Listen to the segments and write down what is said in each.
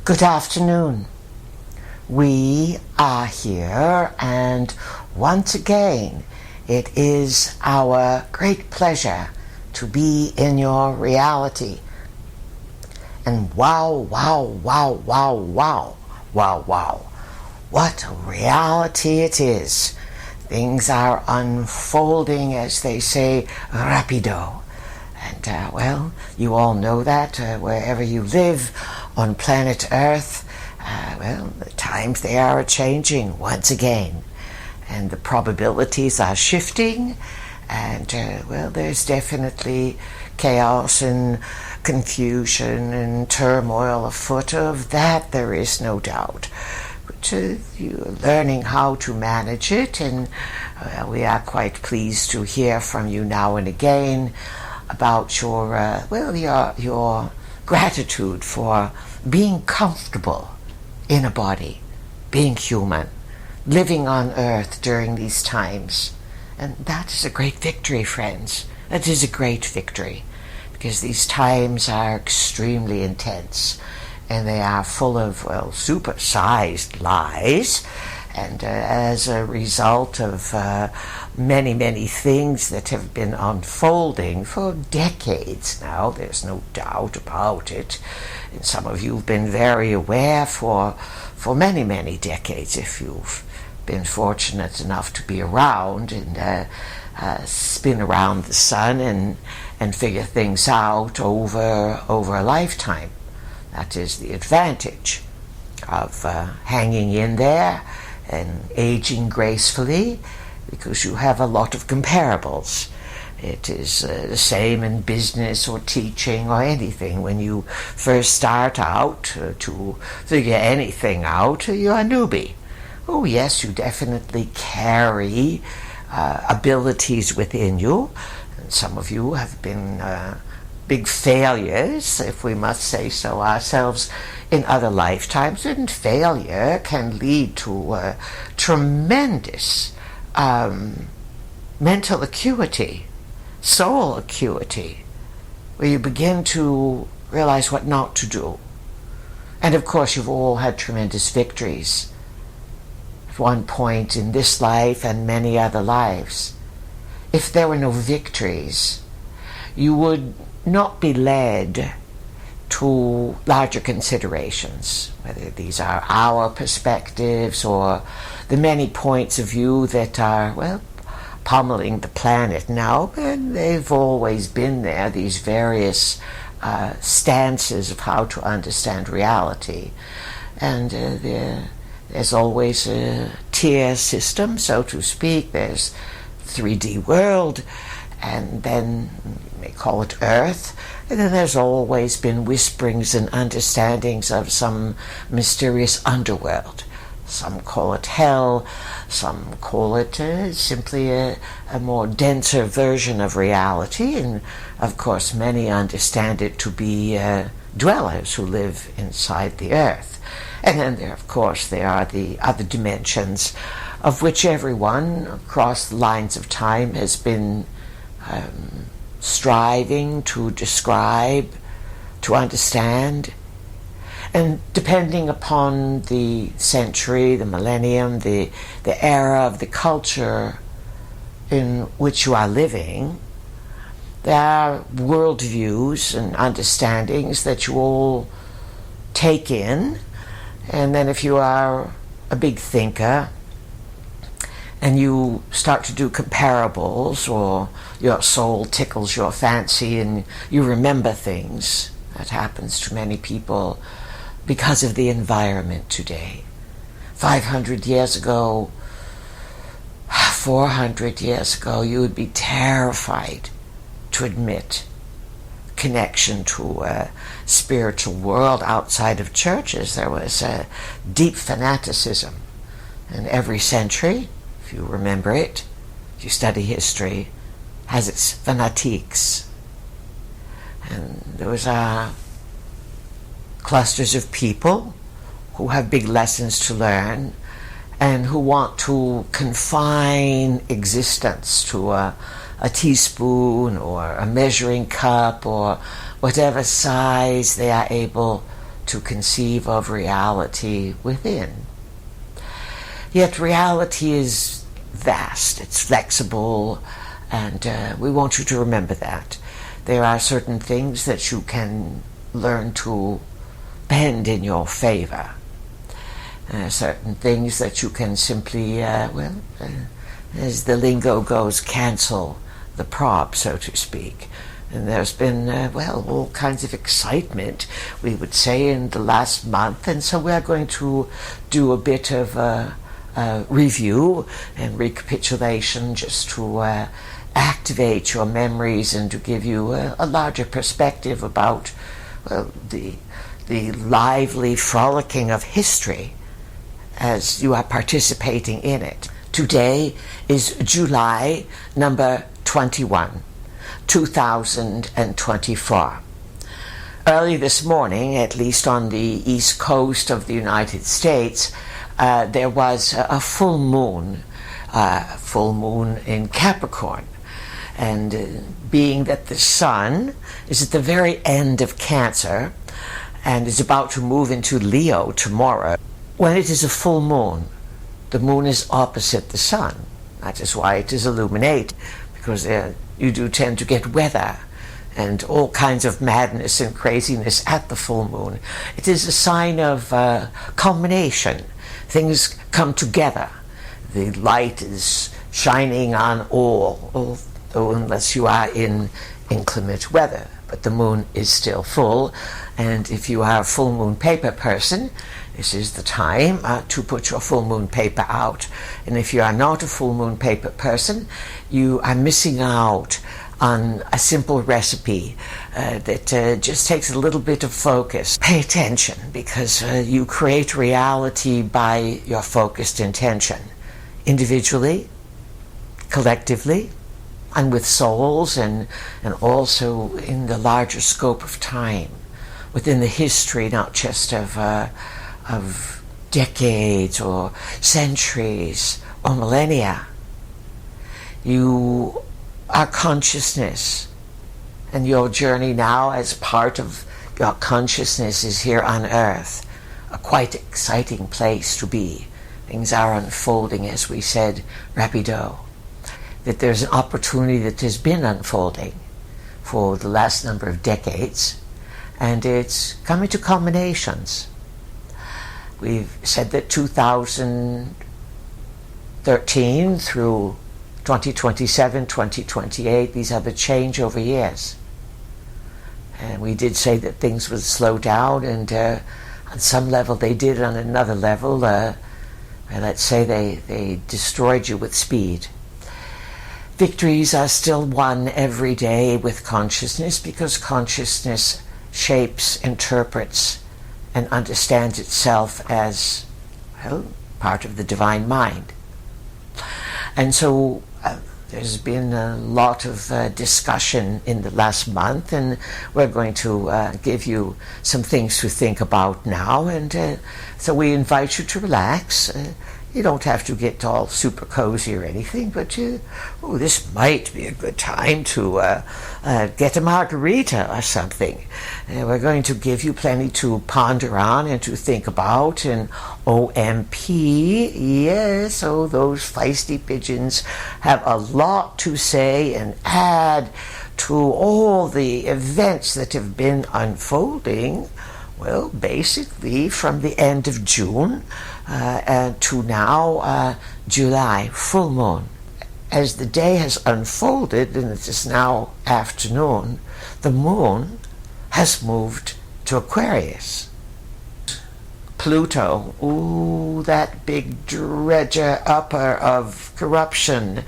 Good afternoon. We are here, and once again, it is our great pleasure to be in your reality. And wow, what a reality it is. Things are unfolding, as they say, rapido. And, you all know that wherever you live on planet Earth, the times they are changing once again. And the probabilities are shifting, and, there's definitely chaos and confusion and turmoil afoot. Of that there is no doubt. But you're learning how to manage it, and we are quite pleased to hear from you now and again about your gratitude for being comfortable in a body, being human, living on earth during these times. And that is a great victory, friends. That is a great victory, because these times are extremely intense, and they are full of, supersized lies. And as a result of many things that have been unfolding for decades now, there's no doubt about it. And some of you have been very aware for many decades, if you've been fortunate enough to be around and spin around the sun and figure things out over a lifetime. That is the advantage of hanging in there and aging gracefully, because you have a lot of comparables. It is the same in business or teaching or anything. When you first start out to figure anything out, you're a newbie. Oh yes, you definitely carry abilities within you. And some of you have been big failures, if we must say so ourselves, in other lifetimes. And failure can lead to tremendous mental acuity, soul acuity, where you begin to realize what not to do. And of course, you've all had tremendous victories at one point in this life and many other lives. If there were no victories, you would not be led to larger considerations, whether these are our perspectives or the many points of view that are, pummeling the planet now. But they've always been there, these various stances of how to understand reality. And there's always a tier system, so to speak. There's 3D world, and then you may call it Earth. And then there's always been whisperings and understandings of some mysterious underworld. Some call it hell, some call it simply a more denser version of reality, and of course many understand it to be dwellers who live inside the earth. And then there are the other dimensions, of which everyone across the lines of time has been striving to describe, to understand. And depending upon the century, the millennium, the era of the culture in which you are living, there are worldviews and understandings that you all take in. And then if you are a big thinker and you start to do comparables, or your soul tickles your fancy and you remember things, that happens to many people because of the environment today. 500 years ago, 400 years ago, you would be terrified to admit connection to a spiritual world outside of churches. There was a deep fanaticism. And every century, if you remember it, if you study history, has its fanatiques. And those are clusters of people who have big lessons to learn and who want to confine existence to a teaspoon or a measuring cup or whatever size they are able to conceive of reality within. Yet reality is vast, it's flexible, and we want you to remember that. There are certain things that you can learn to bend in your favor. Certain things that you can simply, as the lingo goes, cancel the prob, so to speak. And there's been, all kinds of excitement, we would say, in the last month. And so we're going to do a bit of a review and recapitulation just to activate your memories and to give you a larger perspective about the lively frolicking of history as you are participating in it. Today is July number 21, 2024. Early this morning, at least on the east coast of the United States, there was a full moon in Capricorn. And being that the sun is at the very end of Cancer and is about to move into Leo tomorrow, when it is a full moon, the moon is opposite the sun. That is why it is illuminate, because you do tend to get weather and all kinds of madness and craziness at the full moon. It is a sign of culmination. Things come together. The light is shining on all, unless you are in inclement weather. But the moon is still full, and if you are a full moon paper person, this is the time to put your full moon paper out. And if you are not a full moon paper person, you are missing out on a simple recipe that just takes a little bit of focus. Pay attention, because you create reality by your focused intention, individually, collectively, and with souls, and also in the larger scope of time, within the history not just of decades or centuries or millennia. You are consciousness, and your journey now as part of your consciousness is here on earth, a quite exciting place to be. Things are unfolding, as we said, rapido. That there's an opportunity that has been unfolding for the last number of decades, and it's coming to culminations. We've said that 2013 through 2027, 2028, these are the changeover years. And we did say that things would slow down, and on some level they did, on another level, let's say they destroyed you with speed. Victories are still won every day with consciousness, because consciousness shapes, interprets, and understands itself as, part of the divine mind. And so there's been a lot of discussion in the last month, and we're going to give you some things to think about now. And so we invite you to relax. You don't have to get all super cozy or anything, but this might be a good time to get a margarita or something. We're going to give you plenty to ponder on and to think about. And OMP, yes, those feisty pigeons have a lot to say and add to all the events that have been unfolding. Well, basically from the end of June to now, July, full moon. As the day has unfolded, and it is now afternoon, the moon has moved to Aquarius. Pluto, that big dredger upper of corruption,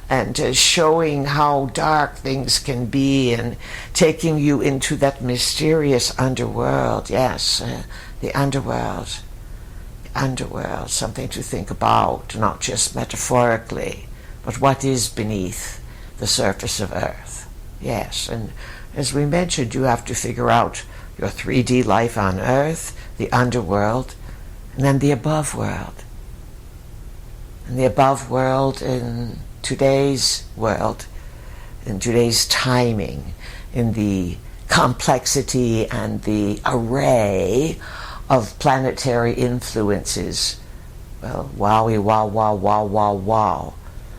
and showing how dark things can be, and taking you into that mysterious underworld. Yes, the underworld. Underworld, something to think about, not just metaphorically, but what is beneath the surface of Earth. Yes, and as we mentioned, you have to figure out your 3D life on Earth, the underworld, and then the above world. And the above world in today's world, in today's timing, in the complexity and the array of planetary influences. Well, wowie, wow, wow, wow, wow, wow.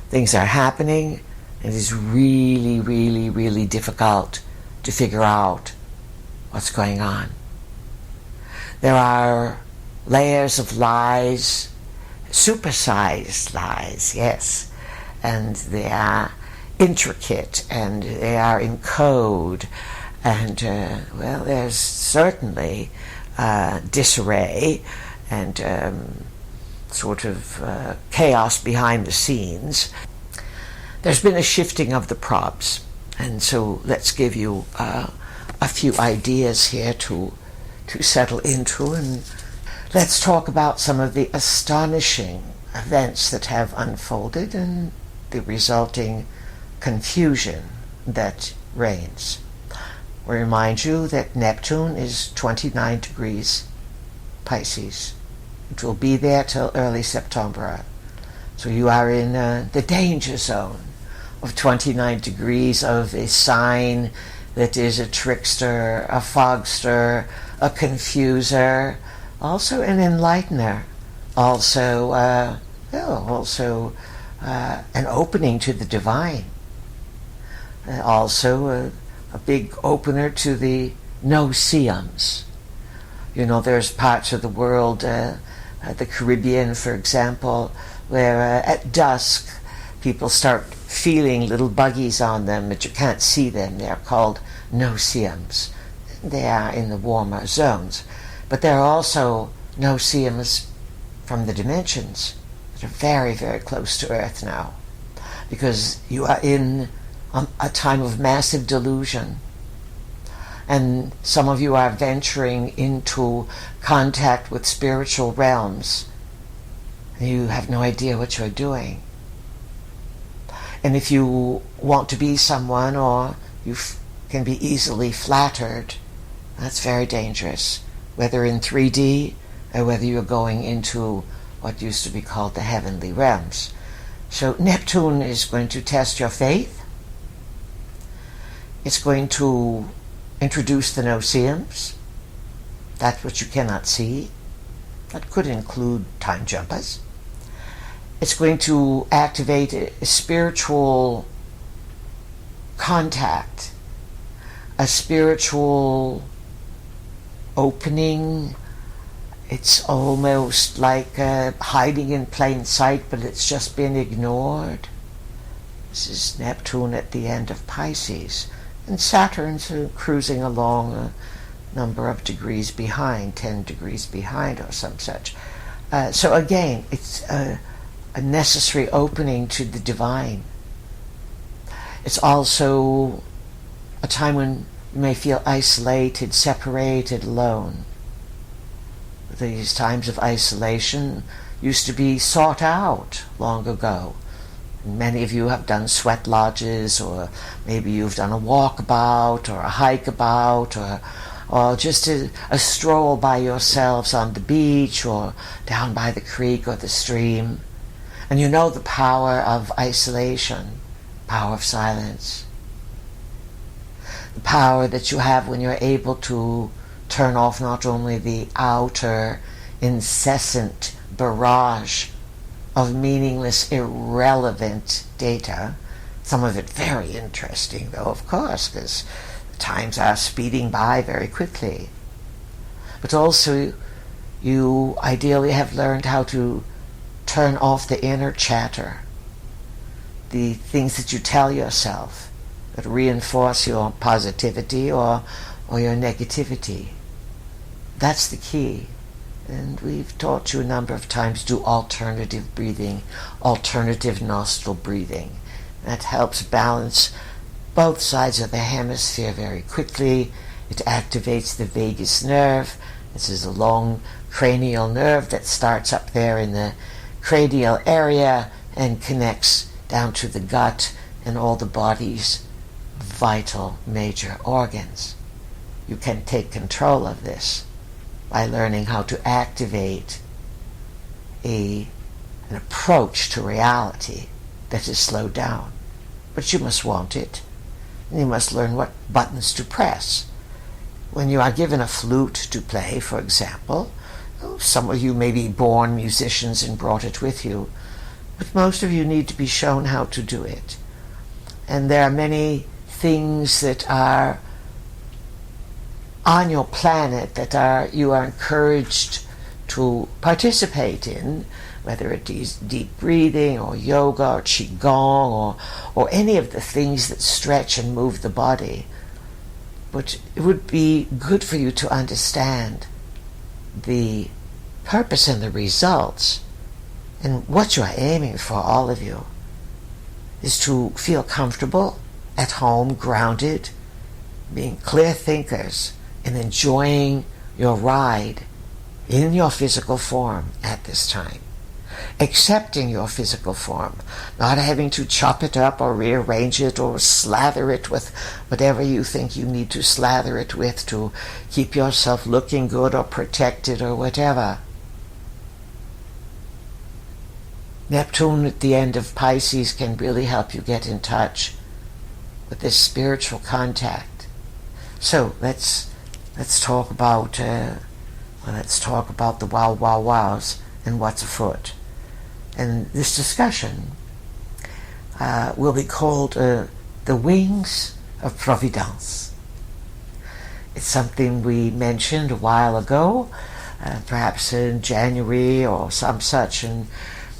Things are happening. It is really, really, really difficult to figure out what's going on. There are layers of lies, supersized lies, yes, and they are intricate and they are in code, and well, there's certainly disarray and sort of chaos behind the scenes. There's been a shifting of the props, and so let's give you a few ideas here to settle into, and let's talk about some of the astonishing events that have unfolded and the resulting confusion that reigns. We remind you that Neptune is 29 degrees Pisces. It will be there till early September. So you are in the danger zone of 29 degrees of a sign that is a trickster, a fogster, a confuser, also an enlightener, also an opening to the divine, also a big opener to the no-seeums. You know, there's parts of the world, the Caribbean, for example, where at dusk people start feeling little buggies on them, but you can't see them. They're called no-seeums. They are in the warmer zones. But there are also no-seeums from the dimensions that are very, very close to Earth now, because you are in a time of massive delusion. And some of you are venturing into contact with spiritual realms. You have no idea what you're doing. And if you want to be someone, or you can be easily flattered, that's very dangerous, whether in 3D or whether you're going into what used to be called the heavenly realms. So Neptune is going to test your faith. It's going to introduce the no-seeums, that which you cannot see. That could include time jumpers. It's going to activate a spiritual contact, a spiritual opening. It's almost like hiding in plain sight, but it's just been ignored. This is Neptune at the end of Pisces. And Saturn's cruising along a number of degrees behind, 10 degrees behind or some such. So again, it's a necessary opening to the divine. It's also a time when you may feel isolated, separated, alone. These times of isolation used to be sought out long ago. Many of you have done sweat lodges, or maybe you've done a walkabout or a hike-about, or just a stroll by yourselves on the beach or down by the creek or the stream. And you know the power of isolation, power of silence, the power that you have when you're able to turn off not only the outer incessant barrage of meaningless, irrelevant data, some of it very interesting though, of course, because times are speeding by very quickly, but also you ideally have learned how to turn off the inner chatter, the things that you tell yourself that reinforce your positivity or your negativity. That's the key. And we've taught you a number of times, do alternative breathing, alternative nostril breathing. That helps balance both sides of the hemisphere very quickly. It activates the vagus nerve. This is a long cranial nerve that starts up there in the cranial area and connects down to the gut and all the body's vital major organs. You can take control of this by learning how to activate an approach to reality that is slowed down. But you must want it. And you must learn what buttons to press when you are given a flute to play, for example, some of you may be born musicians and brought it with you, but most of you need to be shown how to do it. And there are many things that are on your planet that you are encouraged to participate in, whether it is deep breathing or yoga or qigong or any of the things that stretch and move the body. But it would be good for you to understand the purpose and the results, and what you are aiming for, all of you, is to feel comfortable, at home, grounded, being clear thinkers, and enjoying your ride in your physical form at this time. Accepting your physical form, not having to chop it up or rearrange it or slather it with whatever you think you need to slather it with to keep yourself looking good or protected or whatever. Neptune at the end of Pisces can really help you get in touch with this spiritual contact. So let's talk about the wow wow wows and what's afoot. And this discussion will be called the wings of Providence. It's something we mentioned a while ago, perhaps in January or some such, and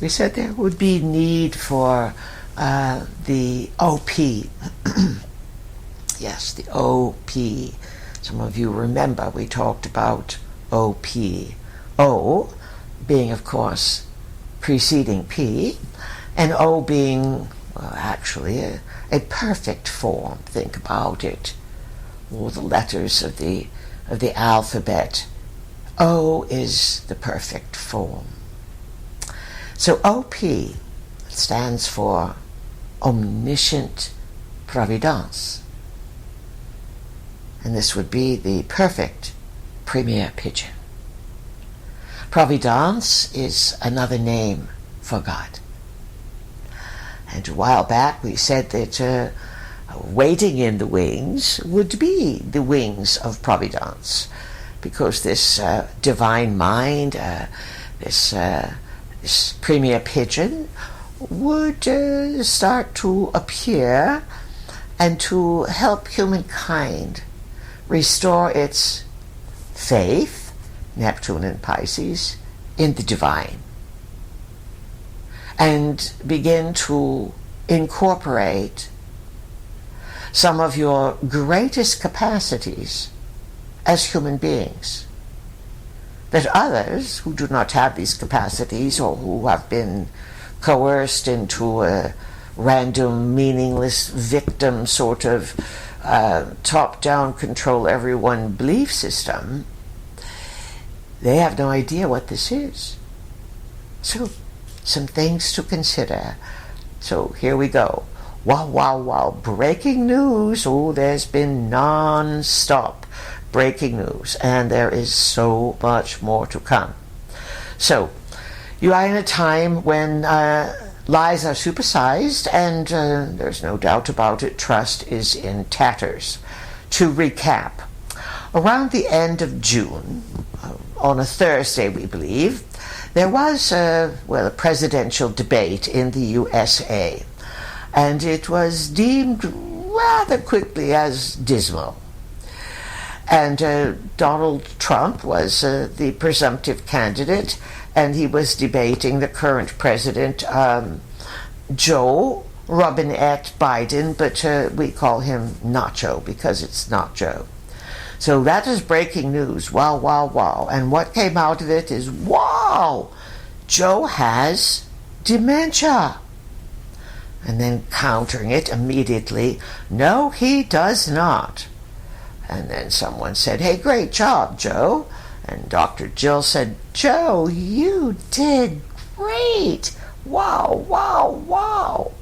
we said there would be need for the OP. Yes, the OP. Some of you remember we talked about OP. O being, of course, preceding P, and O being, well, actually a perfect form. Think about it. All the letters of the alphabet. O is the perfect form. So OP stands for Omniscient Providence. And this would be the perfect premier pigeon. Providence is another name for God. And a while back we said that waiting in the wings would be the wings of Providence, because this divine mind, this premier pigeon, would start to appear and to help humankind restore its faith, Neptune and Pisces, in the divine, and begin to incorporate some of your greatest capacities as human beings, that others who do not have these capacities, or who have been coerced into a random, meaningless victim sort of top-down control everyone belief system, they have no idea what this is. So, some things to consider. So here we go. Wow, wow, wow. Breaking news. Oh, there's been non-stop breaking news, and there is so much more to come. So, you are in a time when lies are supersized, and there's no doubt about it, trust is in tatters. To recap, around the end of June, on a Thursday, we believe, there was a presidential debate in the USA, and it was deemed rather quickly as dismal. And Donald Trump was the presumptive candidate, and he was debating the current president, Joe Robinette Biden, but we call him Nacho because it's not Joe. So that is breaking news. Wow, wow, wow. And what came out of it is, wow, Joe has dementia. And then countering it immediately, no, he does not. And then someone said, hey, great job, Joe. And Dr. Jill said, Joe, you did great. Wow, wow, wow.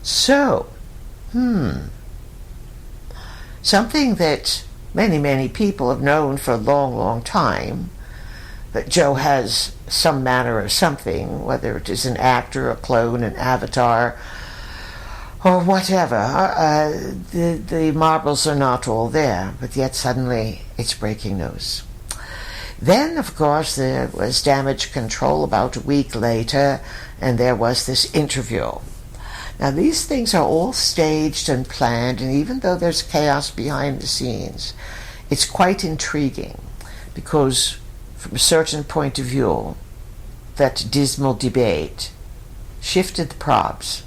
So, something that many, many people have known for a long, long time, that Joe has some manner of something, whether it is an actor, a clone, an avatar, or whatever. The marbles are not all there, but yet suddenly it's breaking news. Then, of course, there was damage control about a week later, and there was this interview. Now, these things are all staged and planned, and even though there's chaos behind the scenes, it's quite intriguing, because from a certain point of view, that dismal debate shifted the probes.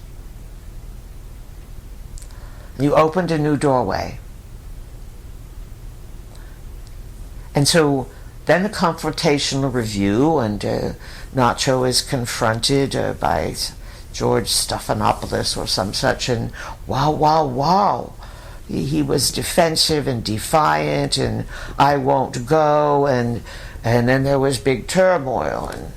You opened a new doorway. And so then a confrontational review, and Nacho is confronted by George Stephanopoulos or some such, and wow. He was defensive and defiant, and I won't go, and then there was big turmoil, and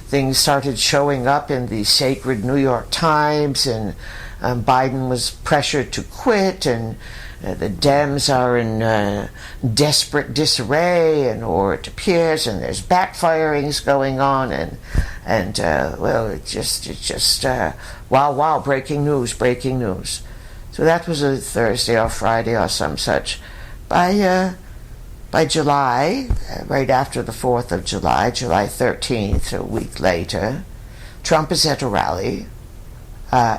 things started showing up in the sacred New York Times, and Biden was pressured to quit, and the Dems are in desperate disarray, or it appears, and there's backfirings going on, and well, it's just wow, breaking news. So that was a Thursday or Friday or some such. By July, right after the 4th of July, July 13th, a week later, Trump is at a rally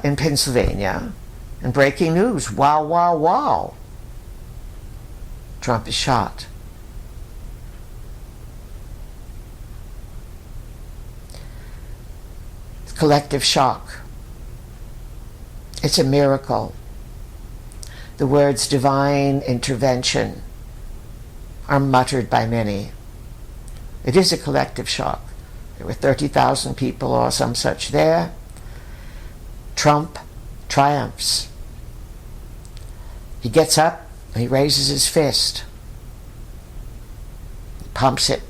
in Pennsylvania, and breaking news, wow. Trump is shot. It's collective shock. It's a miracle. The words divine intervention are muttered by many. It is a collective shock. There were 30,000 people or some such there. Trump triumphs. He gets up, and he raises his fist. He pumps it,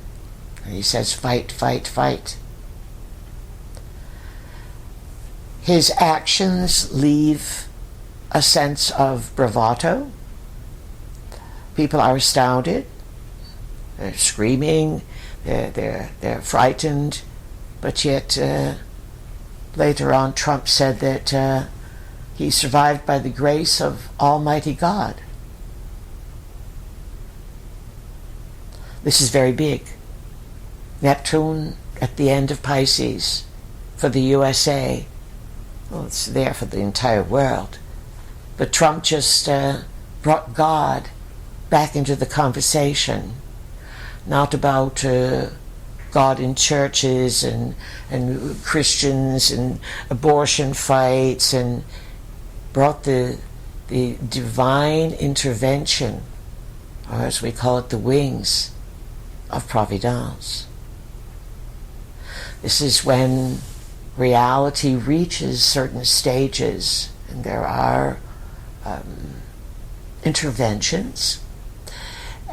and he says, fight. His actions leave a sense of bravado. People are astounded. They're screaming. They're frightened. But yet, later on, Trump said that he survived by the grace of Almighty God. This is very big. Neptune at the end of Pisces for the USA. Well, it's there for the entire world. But Trump just brought God back into the conversation. Not about God in churches and Christians and abortion fights, and brought the divine intervention, or as we call it, the wings of Providence. This is when reality reaches certain stages, and there are interventions,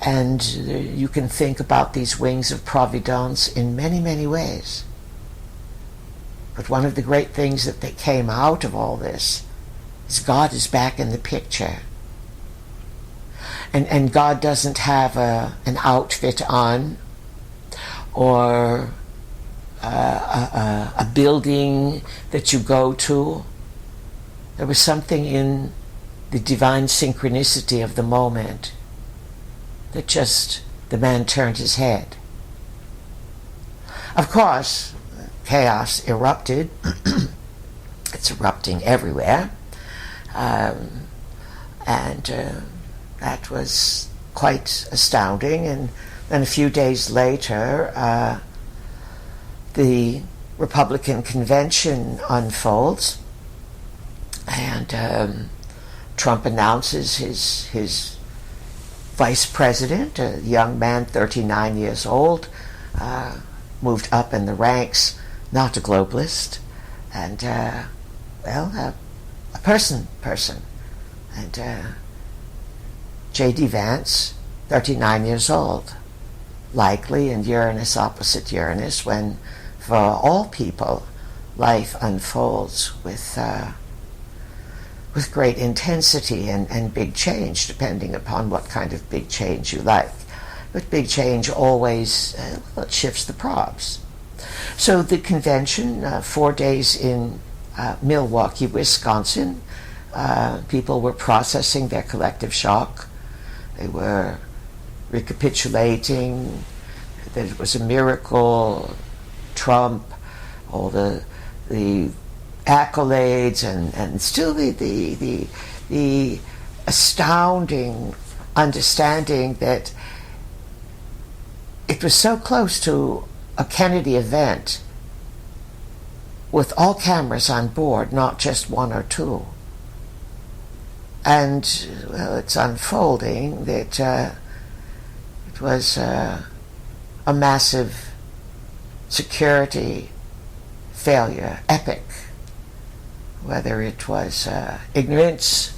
and you can think about these wings of Providence in many, many ways. But one of the great things that came out of all this is God is back in the picture. And God doesn't have an outfit on, or a building that you go to. There was something in the divine synchronicity of the moment that just the man turned his head. Of course, chaos erupted. It's erupting everywhere. And that was quite astounding. And then a few days later, the Republican convention unfolds, and Trump announces his vice president, a young man, 39 years old, moved up in the ranks, not a globalist, and a person. And J.D. Vance, 39 years old, likely in Uranus opposite Uranus, when for all people life unfolds with great intensity and big change, depending upon what kind of big change you like. But big change always it shifts the probes. So the convention, 4 days in Milwaukee, Wisconsin, People were processing their collective shock. They were recapitulating that it was a miracle. Trump, all the accolades, and still the astounding understanding that it was so close to a Kennedy event with all cameras on board, not just one or two. And, well, it's unfolding that it was a massive security failure, epic. Whether it was ignorance,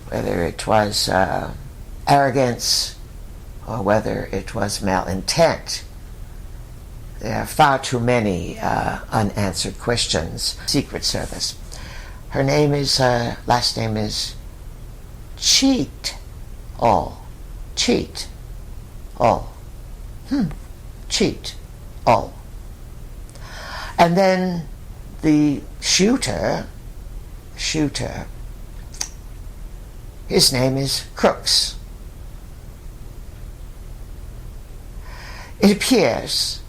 whether it was arrogance, or whether it was malintent. There are far too many unanswered questions. Secret Service. Her name is, last name is Cheat All. Cheat All. Cheat All. And then the shooter, his name is Crooks. It appears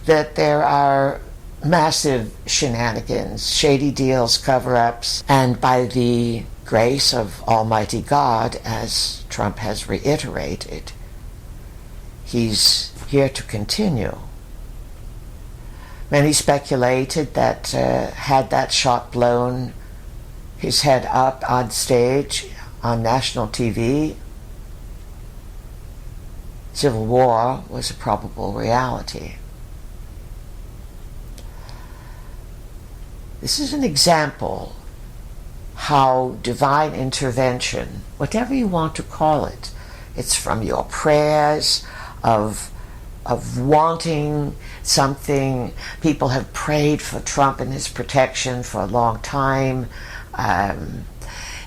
that there are massive shenanigans, shady deals, cover-ups, and by the grace of Almighty God, as Trump has reiterated, he's here to continue. Many speculated that had that shot blown his head up on stage on national TV, civil war was a probable reality. This is an example how divine intervention, whatever you want to call it, it's from your prayers of wanting something. People have prayed for Trump and his protection for a long time.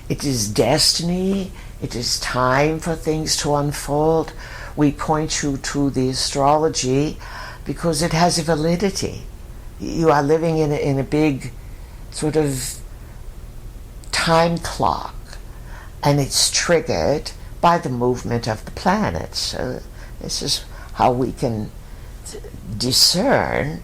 It is destiny. It is time for things to unfold. We point you to the astrology because it has a validity. You are living in a big sort of time clock, and it's triggered by the movement of the planets. So this is how we can discern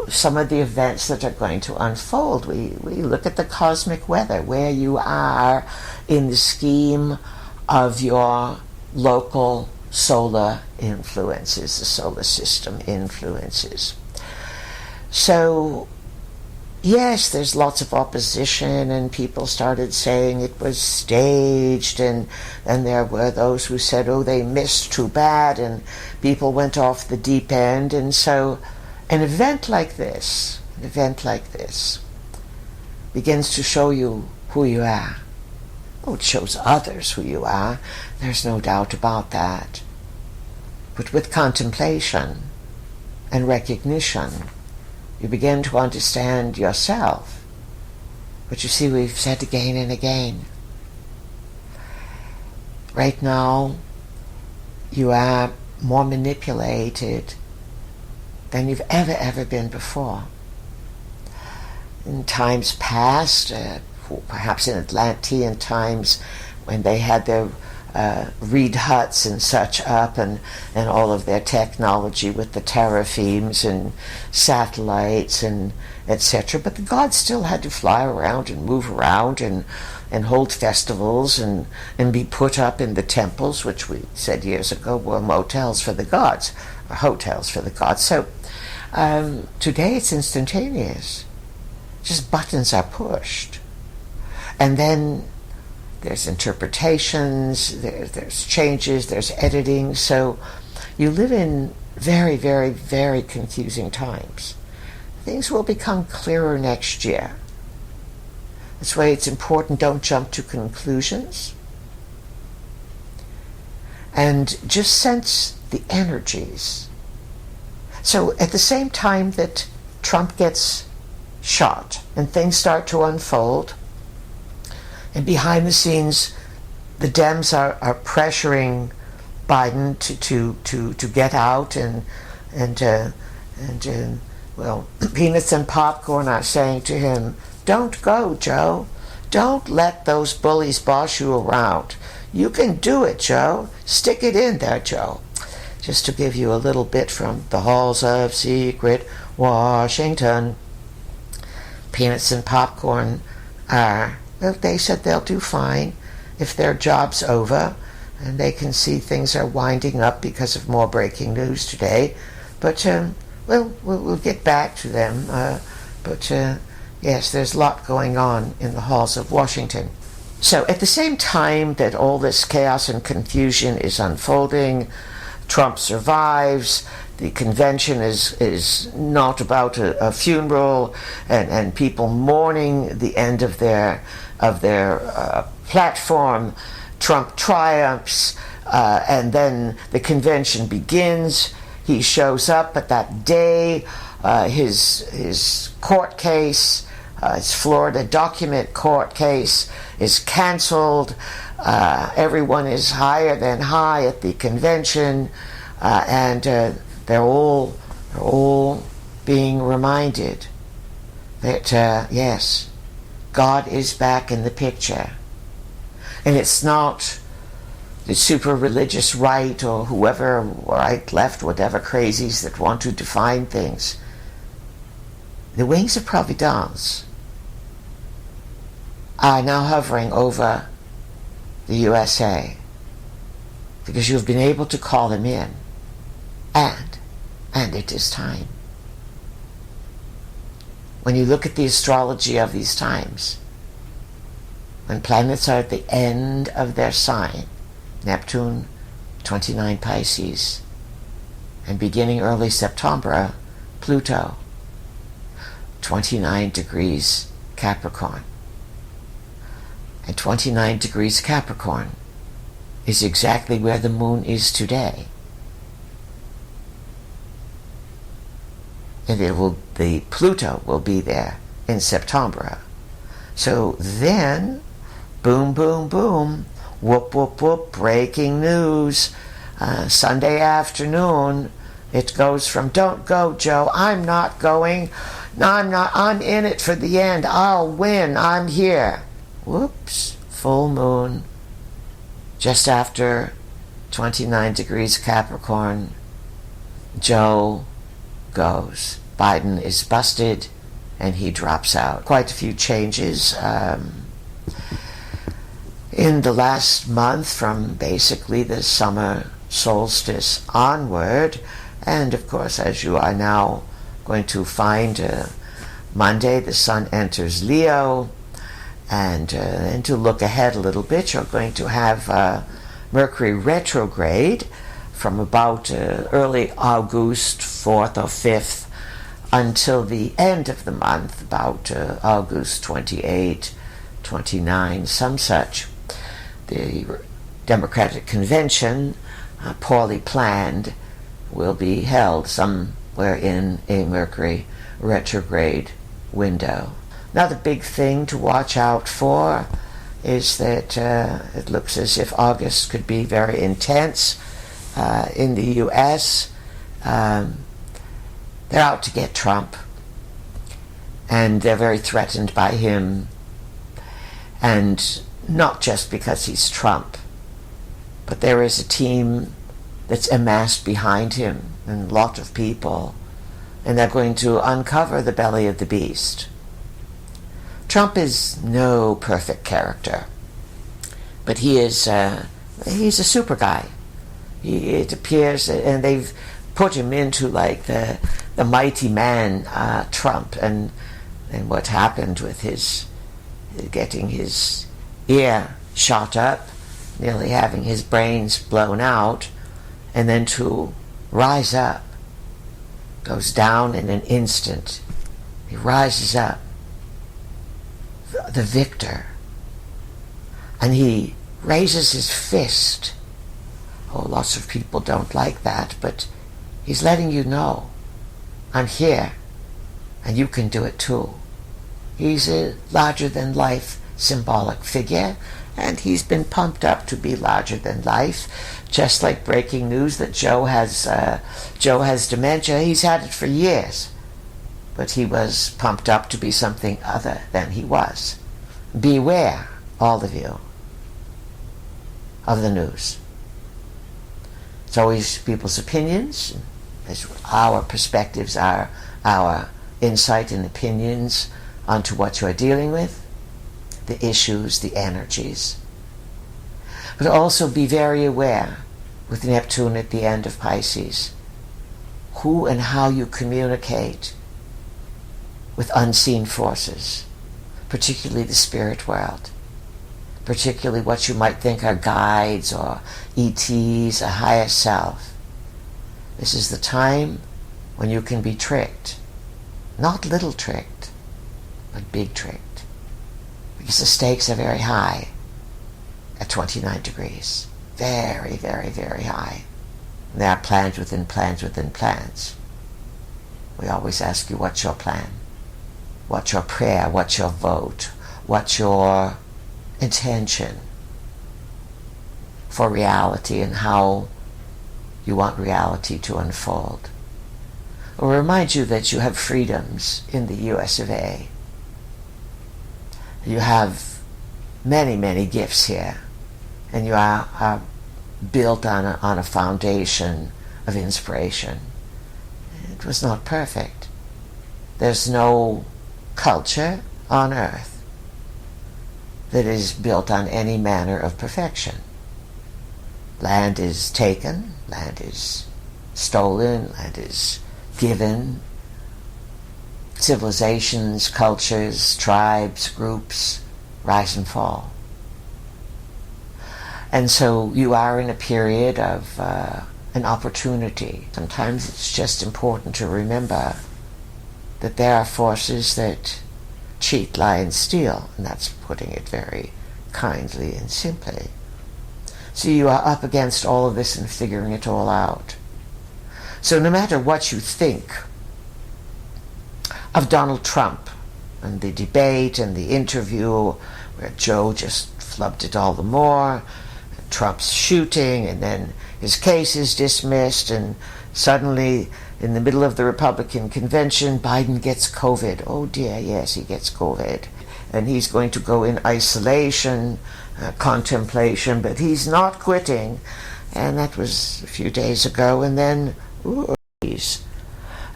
some of the events that are going to unfold. We look at the cosmic weather, where you are in the scheme of your local solar influences, the solar system influences. So yes, there's lots of opposition, and people started saying it was staged, and there were those who said, oh, they missed, too bad, and people went off the deep end. And so an event like this begins to show you who you are. Oh, it shows others who you are. There's no doubt about that. But with contemplation and recognition, you begin to understand yourself. But you see, we've said again and again, right now you are more manipulated than you've ever been before. In times past, perhaps in Atlantean times, when they had their reed huts and such up, and all of their technology with the teraphemes and satellites and etc. But the gods still had to fly around and move around and hold festivals and be put up in the temples, which we said years ago were motels for the gods, or hotels for the gods. So today it's instantaneous. Just buttons are pushed. And then there's interpretations, there's changes, there's editing. So you live in very, very, very confusing times. Things will become clearer next year. That's why it's important, don't jump to conclusions. And just sense the energies. So at the same time that Trump gets shot and things start to unfold, and behind the scenes, the Dems are pressuring Biden to get out, and peanuts and popcorn are saying to him, "Don't go, Joe. Don't let those bullies boss you around. You can do it, Joe. Stick it in there, Joe. Just to give you a little bit from the halls of secret Washington. Peanuts and popcorn are, well, they said they'll do fine if their job's over and they can see things are winding up because of more breaking news today. But, we'll get back to them. Yes, there's a lot going on in the halls of Washington. So at the same time that all this chaos and confusion is unfolding, Trump survives. The convention is not about a funeral and people mourning the end of their platform. Trump triumphs, and then the convention begins. He shows up at that day. His court case, his Florida document court case, is canceled. Everyone is higher than high at the convention, and they're all being reminded that yes, God is back in the picture, and it's not the super religious right or whoever, right, left, whatever crazies that want to define things. The wings of Providence are now hovering over the USA because you've been able to call them in, and it is time. When you look at the astrology of these times, when planets are at the end of their sign, Neptune, 29 Pisces, and beginning early September, Pluto, 29 degrees Capricorn. And 29 degrees Capricorn is exactly where the moon is today. And the Pluto will be there in September. So then, boom, boom, boom, whoop, whoop, whoop, breaking news. Sunday afternoon, it goes from, don't go, Joe, I'm not going. No, I'm in it for the end. I'll win. I'm here. Whoops, full moon. Just after 29 degrees Capricorn, Joe goes. Biden is busted and he drops out. Quite a few changes in the last month from basically the summer solstice onward. And of course, as you are now going to find, Monday the sun enters Leo. And to look ahead a little bit, you're going to have Mercury retrograde from about early August 4th or 5th until the end of the month, about August 28, 29, some such. The Democratic Convention, poorly planned, will be held somewhere in a Mercury retrograde window. Another big thing to watch out for is that it looks as if August could be very intense in the U.S. They're out to get Trump, and they're very threatened by him, and not just because he's Trump, but there is a team that's amassed behind him, and a lot of people, and they're going to uncover the belly of the beast. Trump is no perfect character, but he's a super guy. It appears, and they've put him into like the mighty man Trump, and what happened with his getting his ear shot up, nearly having his brains blown out, and then to rise up, goes down in an instant. He rises up, the victor, and he raises his fist. Oh, lots of people don't like that, but he's letting you know, I'm here, and you can do it too. He's a larger-than-life symbolic figure, and he's been pumped up to be larger than life, just like breaking news that Joe has dementia. He's had it for years, but he was pumped up to be something other than he was. beware, all of you, of the news. It's always people's opinions, as our perspectives are our insight and opinions onto what you are dealing with, the issues, the energies. But also be very aware, with Neptune at the end of Pisces, who and how you communicate with unseen forces, particularly the spirit world, particularly what you might think are guides or ETs, a higher self. This is the time when you can be tricked. Not little tricked, but big tricked. Because the stakes are very high at 29 degrees. Very, very, very high. And there are plans within plans within plans. We always ask you, what's your plan? What's your prayer? What's your vote? What's your intention for reality and how you want reality to unfold? I'll remind you that you have freedoms in the US of A. You have many, many gifts here, and you are built on a foundation of inspiration. It was not perfect. There's no culture on earth that is built on any manner of perfection. Land is taken, land is stolen, land is given. Civilizations, cultures, tribes, groups rise and fall. And so you are in a period of an opportunity. Sometimes it's just important to remember that there are forces that cheat, lie, and steal, and that's putting it very kindly and simply. So you are up against all of this and figuring it all out. So no matter what you think of Donald Trump and the debate and the interview where Joe just flubbed it all the more, Trump's shooting, and then his case is dismissed, and suddenly in the middle of the Republican convention, Biden gets COVID. Oh dear, yes, he gets COVID. And he's going to go in isolation, contemplation, but he's not quitting. And that was a few days ago. And then,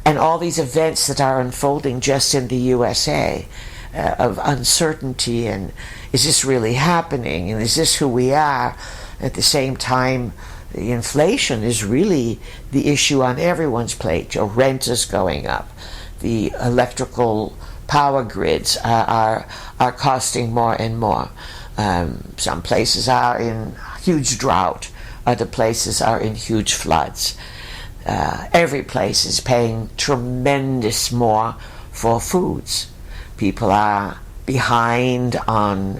and all these events that are unfolding just in the USA of uncertainty, and is this really happening, and is this who we are? At the same time, the inflation is really the issue on everyone's plate. Your rent is going up. The electrical power grids are costing more and more. Some places are in huge drought. Other places are in huge floods. Every place is paying tremendous more for foods. People are behind on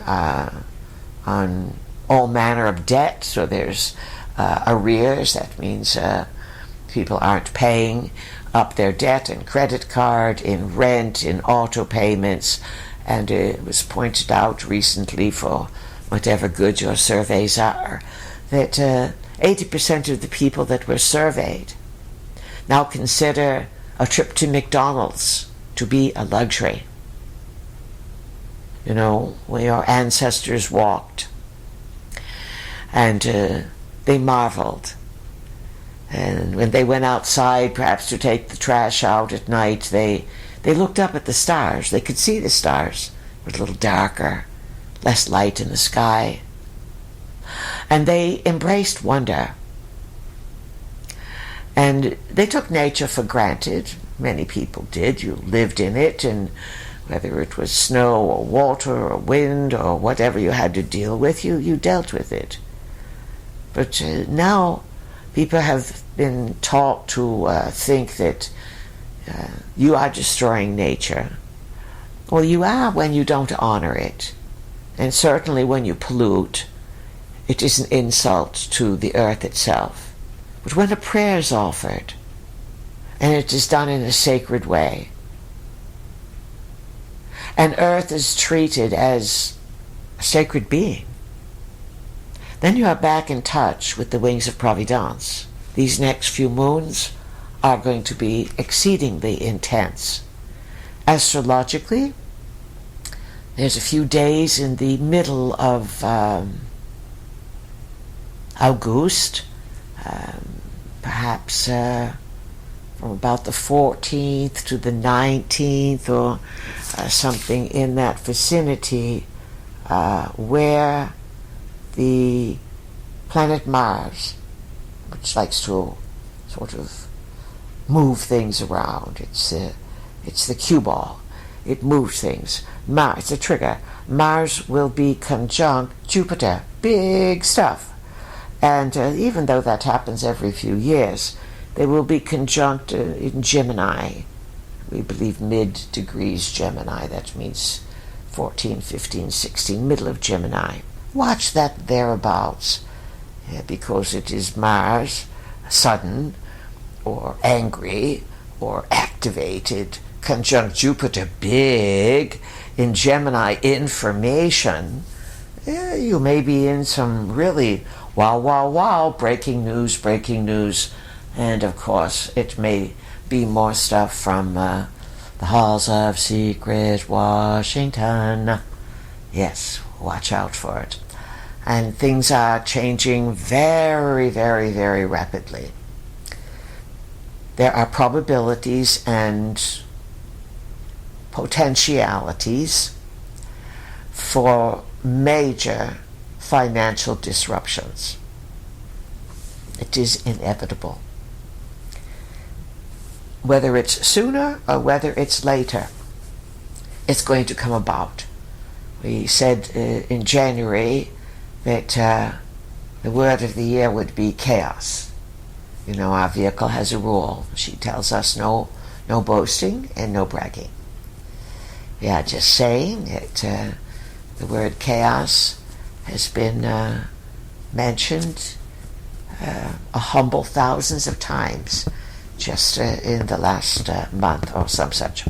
all manner of debt, so there's arrears. That means people aren't paying up their debt in credit card, in rent, in auto payments, and it was pointed out recently, for whatever good your surveys are, that 80% of the people that were surveyed now consider a trip to McDonald's to be a luxury. You know, where your ancestors walked. And they marveled. And when they went outside, perhaps to take the trash out at night, they looked up at the stars. They could see the stars. It was a little darker, less light in the sky. And they embraced wonder. And they took nature for granted. Many people did. You lived in it, and whether it was snow or water or wind or whatever you had to deal with, you dealt with it. But now people have been taught to think that you are destroying nature. Well, you are when you don't honor it. And certainly when you pollute, it is an insult to the earth itself. But when a prayer is offered, and it is done in a sacred way, and earth is treated as a sacred being, then you are back in touch with the wings of Providence. These next few moons are going to be exceedingly intense. Astrologically, There's a few days in the middle of August, perhaps from about the 14th to the 19th or something in that vicinity, where the planet Mars, which likes to sort of move things around, it's the cue ball, it moves things. Mars, the trigger. Mars will be conjunct Jupiter, big stuff. And even though that happens every few years, they will be conjunct in Gemini. We believe mid-degrees Gemini. That means 14, 15, 16, middle of Gemini. Watch that thereabouts, because it is Mars, sudden, or angry, or activated, conjunct Jupiter, big, in Gemini, information. You may be in some really wow, breaking news, and of course it may be more stuff from the halls of secret Washington. Yes, watch out for it. And things are changing very, very, very rapidly. There are probabilities and potentialities for major financial disruptions. It is inevitable. Whether it's sooner or whether it's later, it's going to come about. We said in January that the word of the year would be chaos. You know, our vehicle has a rule. She tells us no boasting and no bragging. Yeah, just saying that the word chaos has been mentioned a humble thousands of times just in the last month or some such.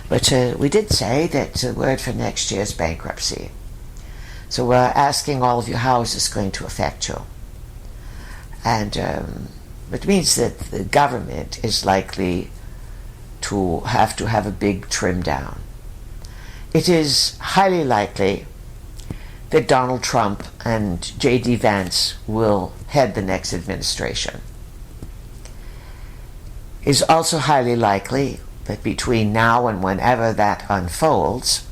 But we did say that the word for next year is bankruptcy. So we're asking all of you how is this going to affect you? And it means that the government is likely to have a big trim down. It is highly likely that Donald Trump and J.D. Vance will head the next administration. It is also highly likely that between now and whenever that unfolds,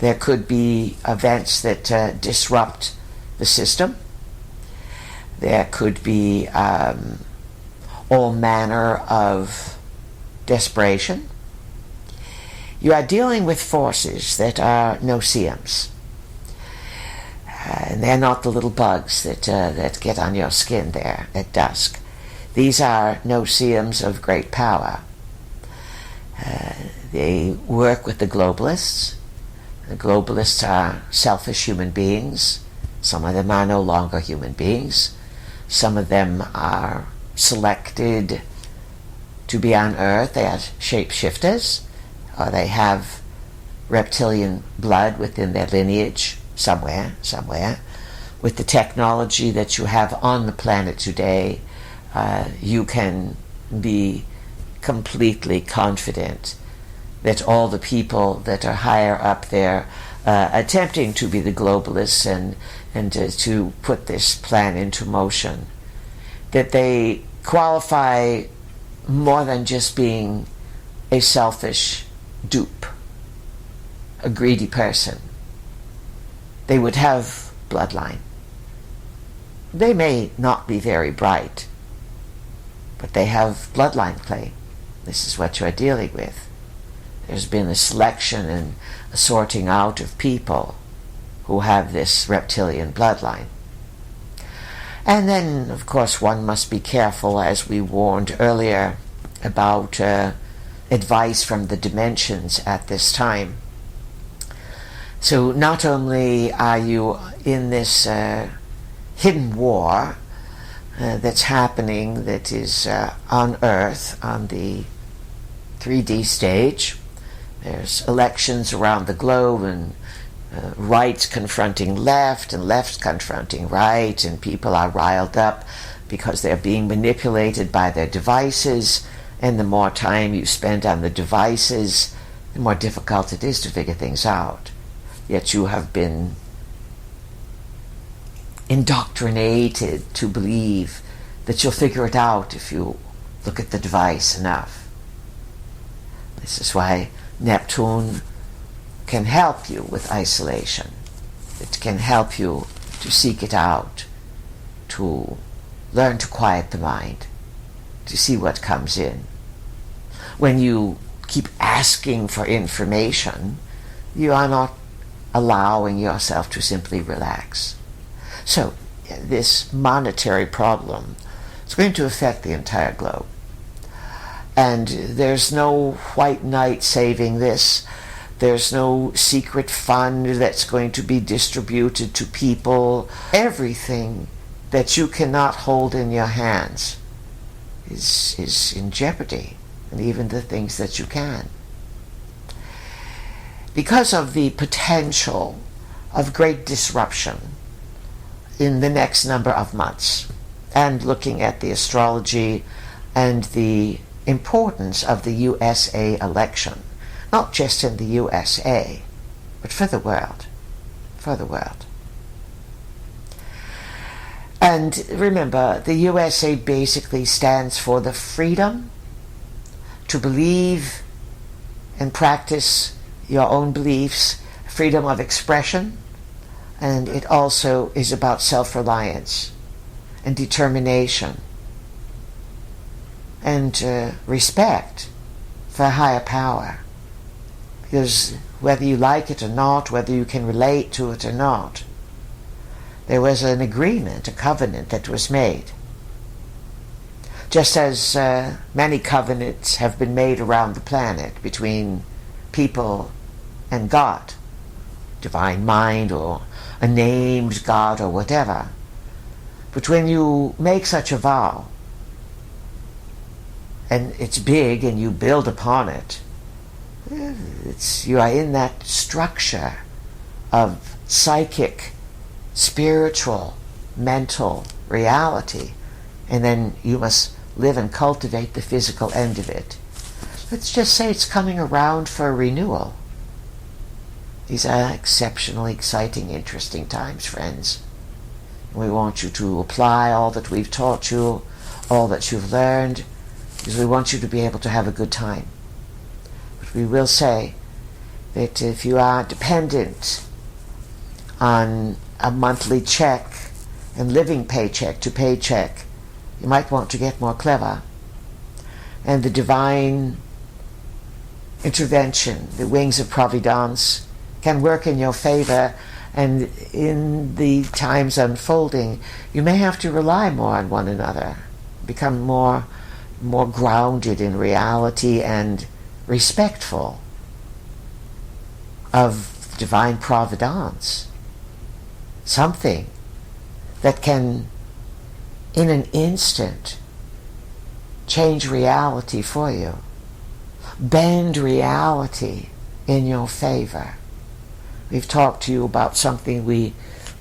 there could be events that disrupt the system. There could be all manner of desperation. You are dealing with forces that are no-see-ums. And they're not the little bugs that get on your skin there at dusk. These are no-see-ums of great power. They work with the globalists. The globalists are selfish human beings. Some of them are no longer human beings. Some of them are selected to be on Earth. They are shapeshifters, or they have reptilian blood within their lineage somewhere. With the technology that you have on the planet today, you can be completely confident that all the people that are higher up there attempting to be the globalists and to put this plan into motion, that they qualify more than just being a selfish dupe, a greedy person. They would have bloodline. They may not be very bright, but they have bloodline claim. This is what you're dealing with. There's been a selection and a sorting out of people who have this reptilian bloodline. And then, of course, one must be careful, as we warned earlier, about advice from the dimensions at this time. So not only are you in this hidden war that's happening, that is on Earth, on the 3D stage. There's elections around the globe, and right's confronting left, and left's confronting right, and people are riled up because they're being manipulated by their devices, and the more time you spend on the devices, the more difficult it is to figure things out. yet you have been indoctrinated to believe that you'll figure it out if you look at the device enough. This is why Neptune can help you with isolation. It can help you to seek it out, to learn to quiet the mind, to see what comes in. When you keep asking for information, you are not allowing yourself to simply relax. So, this monetary problem is going to affect the entire globe. And there's no white knight saving this. There's no secret fund that's going to be distributed to people. Everything that you cannot hold in your hands is in jeopardy, and even the things that you can. Because of the potential of great disruption in the next number of months, and looking at the astrology and the importance of the USA election, not just in the USA, but for the world. For the world. And remember, the USA basically stands for the freedom to believe and practice your own beliefs, freedom of expression, and it also is about self-reliance and determination and respect for a higher power. Because whether you like it or not, whether you can relate to it or not, there was an agreement, a covenant that was made. Just as many covenants have been made around the planet between people and God, divine mind or a named God or whatever. But when you make such a vow, and it's big and you build upon it, you are in that structure of psychic, spiritual, mental reality, and then you must live and cultivate the physical end of it. Let's just say it's coming around for a renewal. These are exceptionally exciting, interesting times, friends. We want you to apply all that we've taught you, all that you've learned, because we want you to be able to have a good time. But we will say that if you are dependent on a monthly check and living paycheck to paycheck, you might want to get more clever. And the divine intervention, the wings of Providence, can work in your favor, and in the times unfolding, you may have to rely more on one another, become more grounded in reality and respectful of divine providence. Something that can, in an instant, change reality for you, bend reality in your favor. We've talked to you about something we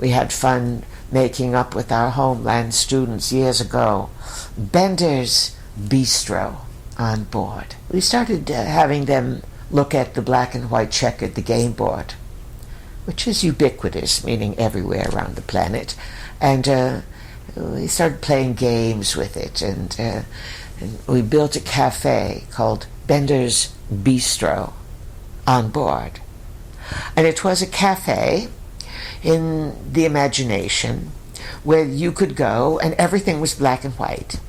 had fun making up with our homeland students years ago. Bender's Bistro on board. We started having them look at the black and white checkered, the game board, which is ubiquitous, meaning everywhere around the planet. And we started playing games with it, and we built a cafe called Bender's Bistro on board. And it was a cafe in the imagination where you could go and everything was black and white.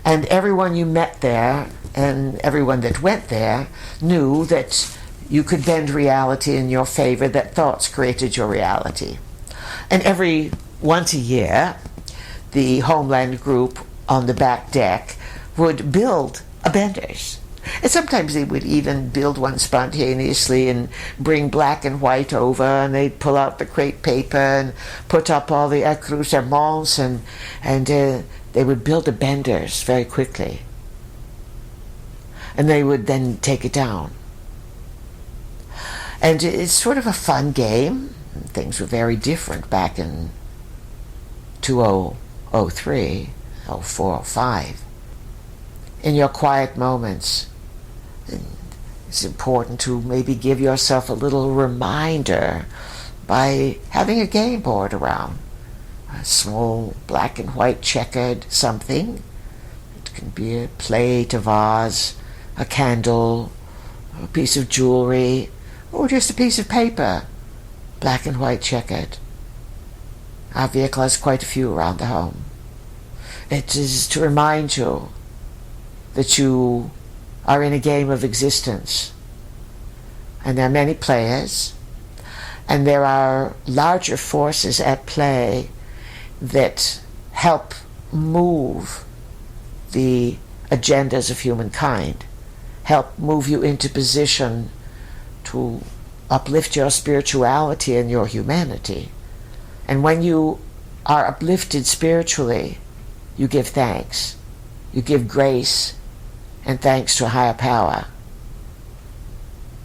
And everyone you met there and everyone that went there knew that you could bend reality in your favor, that thoughts created your reality. And every once a year, the Homeland group on the back deck would build a Bender's. And sometimes they would even build one spontaneously and bring black and white over, and they'd pull out the crepe paper and put up all the accoutrements, and they would build a Bender's very quickly. And they would then take it down. And it's sort of a fun game. Things were very different back in 2003, 04, 05. In your quiet moments, It's important to maybe give yourself a little reminder by having a game board around. A small black and white checkered something. It can be a plate, a vase, a candle, a piece of jewelry, or just a piece of paper, black and white checkered. Our vehicle has quite a few around the home. It is to remind you that you are in a game of existence, and there are many players, and there are larger forces at play that help move the agendas of humankind, help move you into position to uplift your spirituality and your humanity. And when you are uplifted spiritually, you give thanks. You give grace and thanks to a higher power.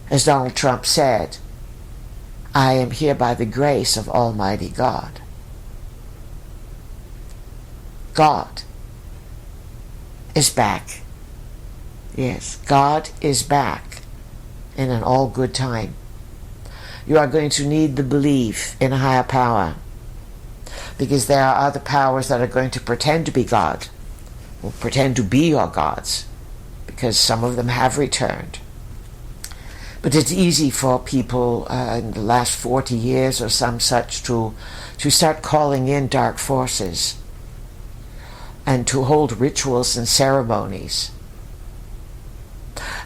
As Donald Trump said, I am here by the grace of Almighty God. God is back. Yes, God is back in an all good time. You are going to need the belief in a higher power, because there are other powers that are going to pretend to be God, or pretend to be your gods, because some of them have returned. But it's easy for people in the last 40 years or some such to start calling in dark forces and to hold rituals and ceremonies,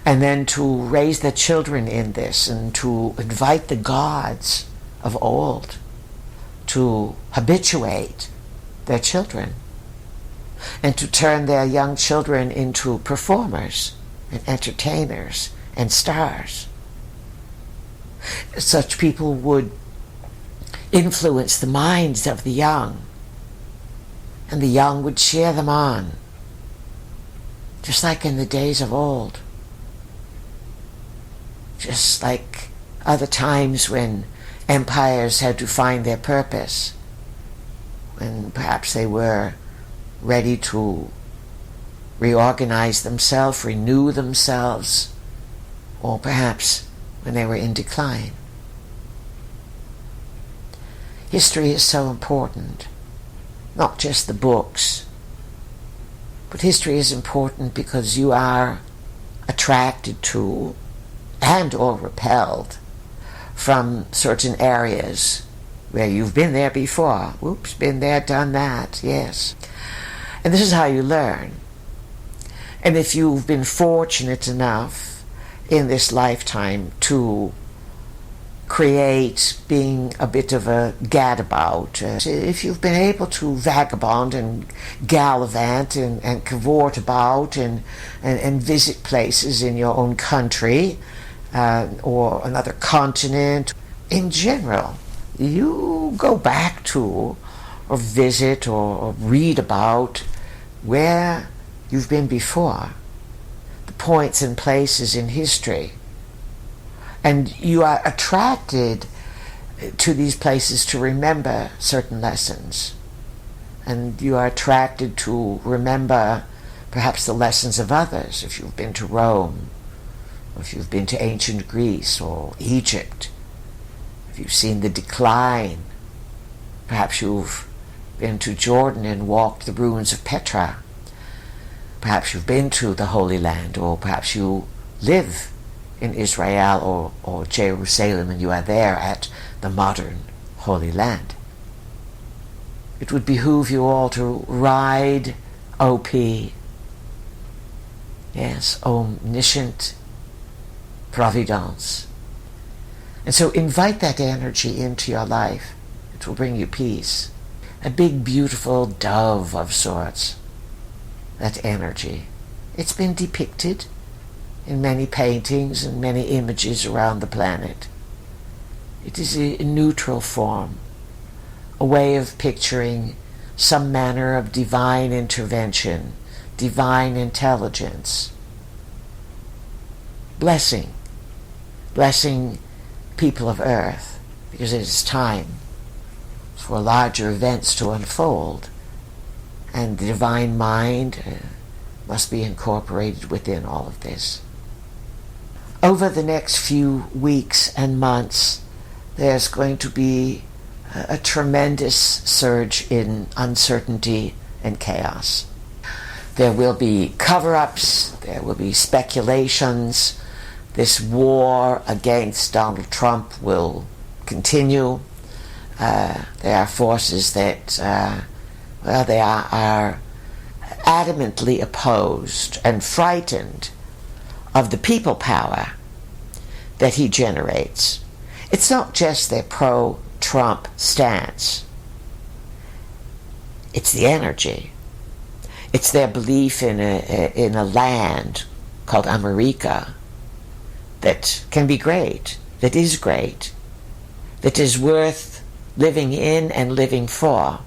and then to raise their children in this and to invite the gods of old to habituate their children and to turn their young children into performers and entertainers and stars. Such people would influence the minds of the young, and the young would cheer them on, just like in the days of old, just like other times when empires had to find their purpose, when perhaps they were ready to reorganize themselves, renew themselves, or perhaps when they were in decline. History is so important, not just the books, but history is important because you are attracted to and or repelled from certain areas where you've been there before. Whoops, been there, done that, yes. And this is how you learn. And if you've been fortunate enough in this lifetime to create being a bit of a gadabout, if you've been able to vagabond and gallivant and cavort about and visit places in your own country, or another continent, in general, you go back to or visit or read about where you've been before, the points and places in history, and you are attracted to these places to remember certain lessons, and you are attracted to remember perhaps the lessons of others. If you've been to Rome, or if you've been to ancient Greece or Egypt, if you've seen the decline, perhaps you've been to Jordan and walked the ruins of Petra, perhaps you've been to the Holy Land, or perhaps you live in Israel or Jerusalem and you are there at the modern Holy Land. It would behoove you all to ride OP, yes, omniscient Providence. And so invite that energy into your life. It will bring you peace. A big, beautiful dove of sorts. That energy. It's been depicted in many paintings and many images around the planet. It is a neutral form, a way of picturing some manner of divine intervention, divine intelligence. Blessing people of earth, because it is time for larger events to unfold, and the divine mind must be incorporated within all of this. over the next few weeks and months, there's going to be a tremendous surge in uncertainty and chaos. There will be cover-ups, there will be speculations. This war against Donald Trump will continue. There are forces that, they are adamantly opposed and frightened of the people power that he generates. It's not just their pro-Trump stance. It's the energy. It's their belief in a land called America that can be great, that is great, that is worth living in and living for.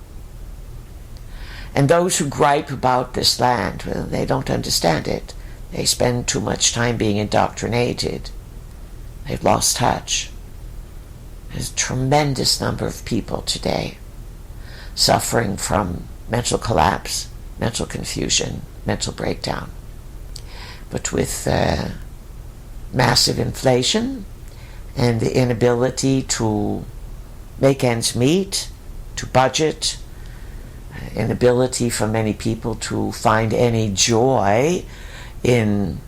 And those who gripe about this land, well, they don't understand it. They spend too much time being indoctrinated. They've lost touch. There's a tremendous number of people today suffering from mental collapse, mental confusion, mental breakdown. But with massive inflation and the inability to make ends meet, to budget, inability for many people to find any joy in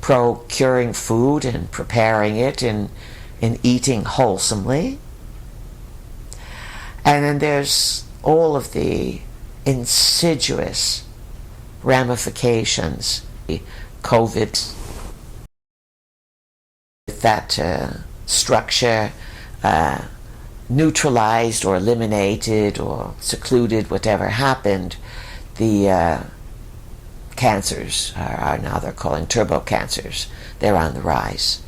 procuring food and preparing it and in eating wholesomely. And then there's all of the insidious ramifications. COVID, that structure neutralized or eliminated or secluded, whatever happened, the cancers are now they're calling turbo cancers. They're on the rise.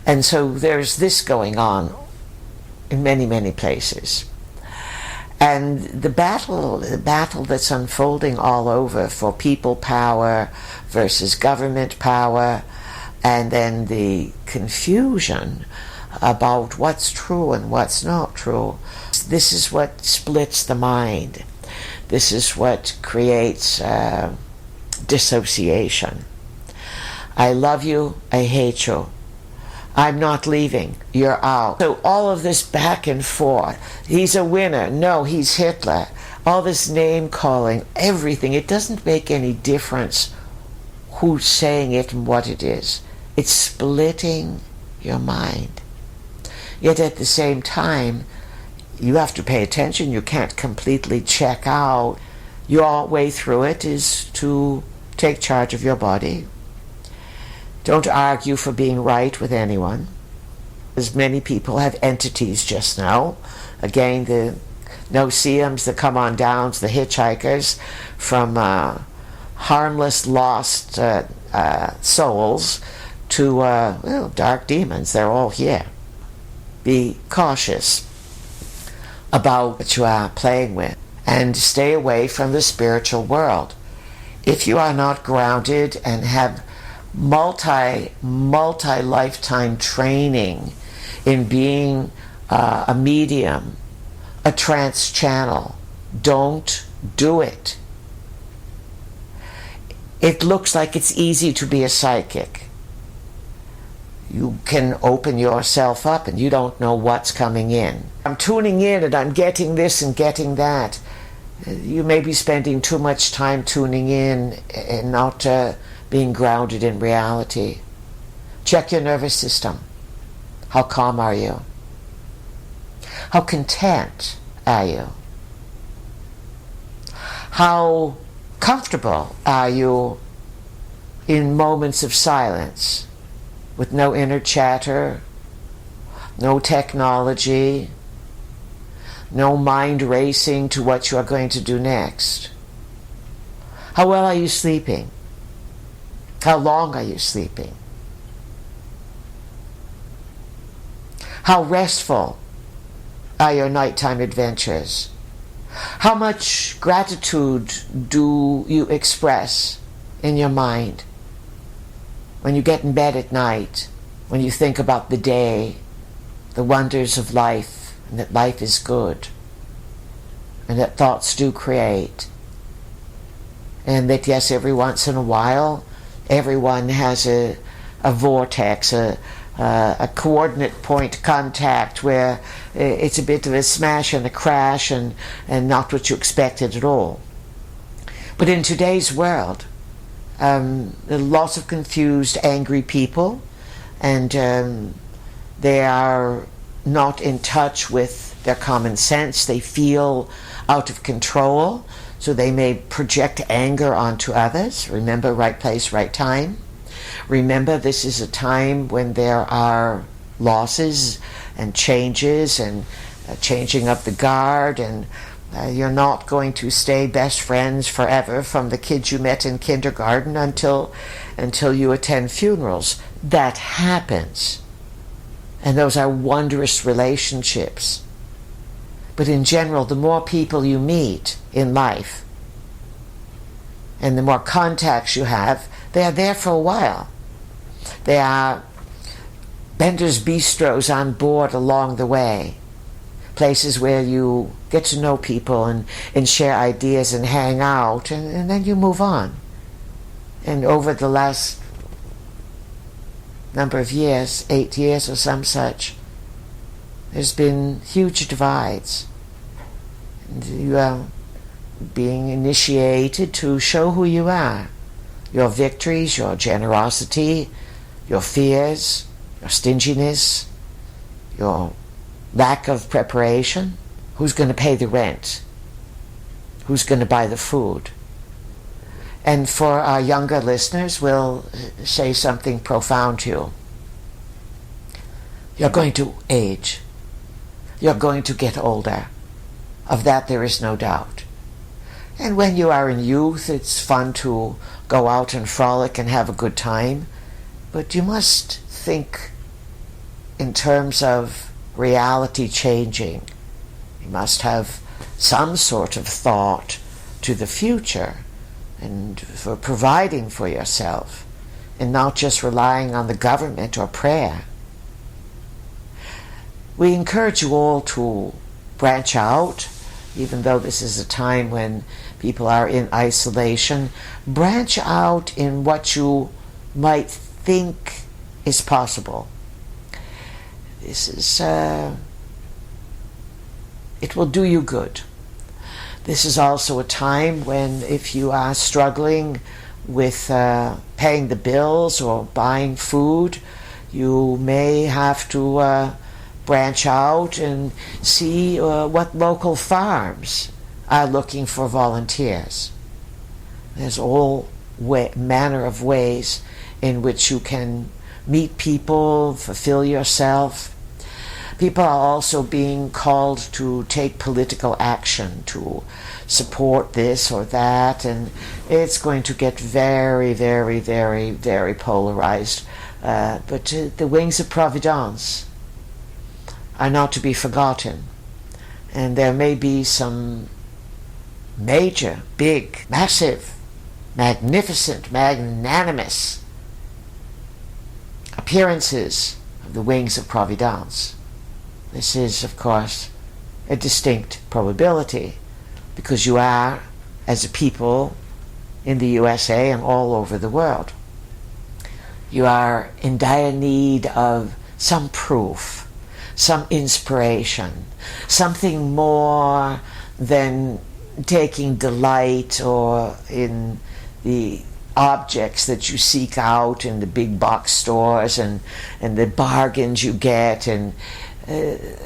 And so there's this going on in many, many places. And the battle that's unfolding all over for people power versus government power, and then the confusion about what's true and what's not true. This is what splits the mind. This is what creates dissociation. I love you, I hate you. I'm not leaving, you're out. So all of this back and forth. He's a winner, no, he's Hitler. All this name calling, everything. It doesn't make any difference who's saying it and what it is. It's splitting your mind. Yet at the same time, you have to pay attention. You can't completely check out. Your way through it is to take charge of your body. Don't argue for being right with anyone. As many people have entities just now. Again, the no-see-ums, the come-on-downs, the hitchhikers from harmless, lost souls to dark demons. They're all here. Be cautious about what you are playing with and stay away from the spiritual world. If you are not grounded and have multi-lifetime training in being a medium, a trance channel, don't do it. It looks like it's easy to be a psychic. You can open yourself up and you don't know what's coming in. I'm tuning in and I'm getting this and getting that. You may be spending too much time tuning in and not being grounded in reality. Check your nervous system. How calm are you? How content are you? How comfortable are you in moments of silence? With no inner chatter, no technology, no mind racing to what you are going to do next. How well are you sleeping? How long are you sleeping? How restful are your nighttime adventures? How much gratitude do you express in your mind? When you get in bed at night, when you think about the day, the wonders of life, and that life is good, and that thoughts do create, and that yes, every once in a while, everyone has a a vortex, a coordinate point contact where it's a bit of a smash and a crash and not what you expected at all. But in today's world, there are lots of confused, angry people, and they are not in touch with their common sense. They feel out of control, so they may project anger onto others. Remember, right place, right time. Remember, this is a time when there are losses and changes and changing of the guard, and you're not going to stay best friends forever from the kids you met in kindergarten until you attend funerals. That happens. And those are wondrous relationships. But in general, the more people you meet in life and the more contacts you have, they are there for a while. They are Bender's Bistros on board along the way. Places where you get to know people and share ideas and hang out, and then you move on. And over the last number of years, 8 years or some such, there's been huge divides. And you are being initiated to show who you are. Your victories, your generosity, your fears, your stinginess, your lack of preparation. Who's going to pay the rent? Who's going to buy the food? And for our younger listeners, we'll say something profound to you. You're going to age. You're going to get older. Of that there is no doubt. And when you are in youth, it's fun to go out and frolic and have a good time. But you must think in terms of reality changing. You must have some sort of thought to the future and for providing for yourself and not just relying on the government or prayer. We encourage you all to branch out, even though this is a time when people are in isolation. Branch out in what you might think is possible. This is, it will do you good. This is also a time when if you are struggling with paying the bills or buying food, you may have to branch out and see what local farms are looking for volunteers. There's all manner of ways in which you can meet people, fulfill yourself. People are also being called to take political action, to support this or that, and it's going to get very, very, very, very polarized. But the wings of Providence are not to be forgotten. And there may be some major, big, massive, magnificent, magnanimous appearances of the wings of Providence. This is, of course, a distinct probability because you are, as a people in the USA and all over the world, you are in dire need of some proof, some inspiration, something more than taking delight or in the objects that you seek out in the big box stores and the bargains you get, and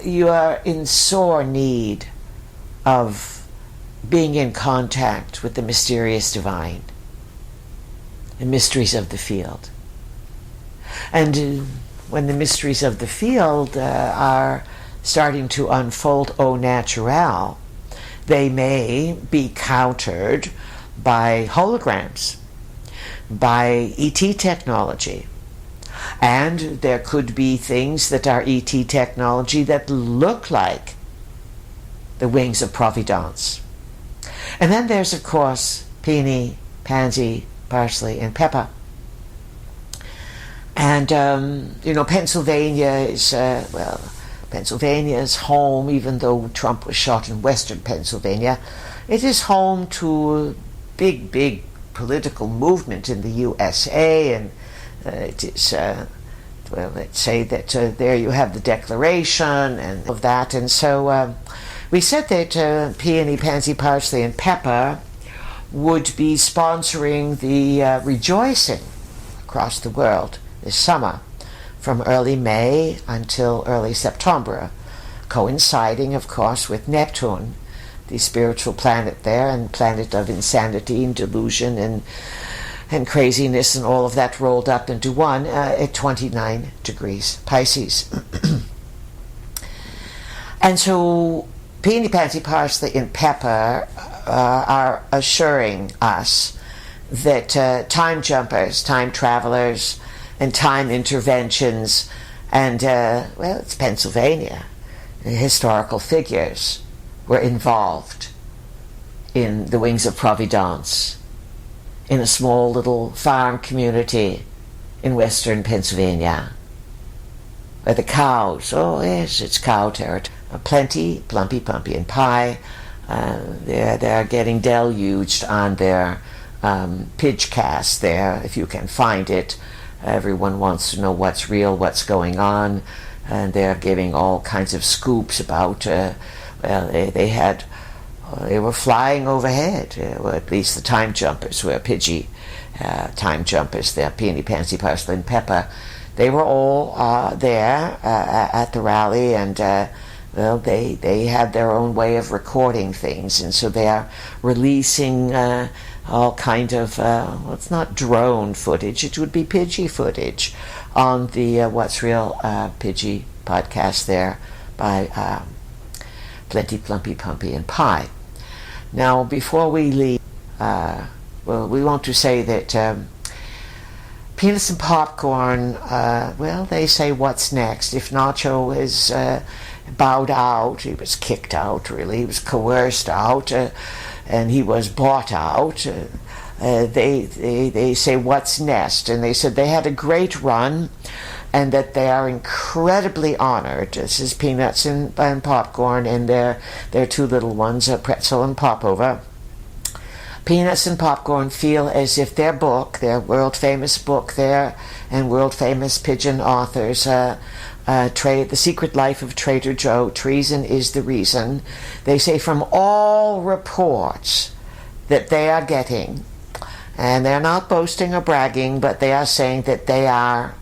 you are in sore need of being in contact with the mysterious divine, the mysteries of the field. And when the mysteries of the field are starting to unfold au naturel, they may be countered by holograms, by ET technology. And there could be things that are ET technology that look like the wings of Providence. And then there's, of course, peony, pansy, parsley, and pepper. And, Pennsylvania is, Pennsylvania is home, even though Trump was shot in western Pennsylvania, it is home to a big, big political movement in the USA, and it is, well, let's say that there you have the Declaration and of that. And so we said that Peony, Pansy, Parsley, and Pepper would be sponsoring the rejoicing across the world this summer from early May until early September, coinciding, of course, with Neptune, the spiritual planet there, and planet of insanity and delusion and craziness and all of that rolled up into one at 29 degrees Pisces. And so Peony, Pansy, Parsley, and Pepper are assuring us that time jumpers, time travelers, and time interventions, and, well, it's Pennsylvania, historical figures were involved in the wings of Providence, in a small little farm community in western Pennsylvania, where the cows, oh yes, it's cow territory, plenty, plumpy, pumpy, and pie. They're getting deluged on their pitch cast there, if you can find it. Everyone wants to know what's real, what's going on, and they're giving all kinds of scoops about, well, they were flying overhead, well, at least the time jumpers were Pidgey time jumpers, they're Peony, Pansy, Parsley, and Pepper. They were all there at the rally, and well, they had their own way of recording things, and so they are releasing all kind of, well, it's not drone footage, it would be Pidgey footage on the What's Real Pidgey podcast there by Plenty, Plumpy, Pumpy, and Pie. Now, before we leave, well, we want to say that Peanuts and Popcorn, well, they say what's next. If Nacho is bowed out, he was kicked out, really, he was coerced out, and he was bought out, they say what's next, and they said they had a great run, and that they are incredibly honored. This is Peanuts and Popcorn and their two little ones, Pretzel and Popover. Peanuts and Popcorn feel as if their book, their world-famous book there, and world-famous pigeon authors, The Secret Life of Trader Joe, Treason is the Reason. They say from all reports that they are getting, and they're not boasting or bragging, but they are saying that their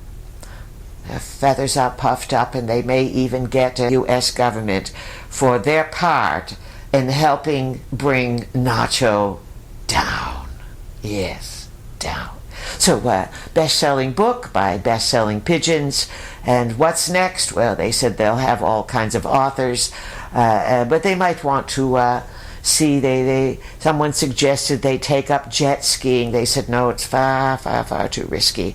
feathers are puffed up, and they may even get a U.S. government for their part in helping bring Nacho down. Yes, down. So, best-selling book by best-selling pigeons. And what's next? Well, they said they'll have all kinds of authors, but they might want to see, someone suggested they take up jet skiing. They said, no, it's far, far, far too risky.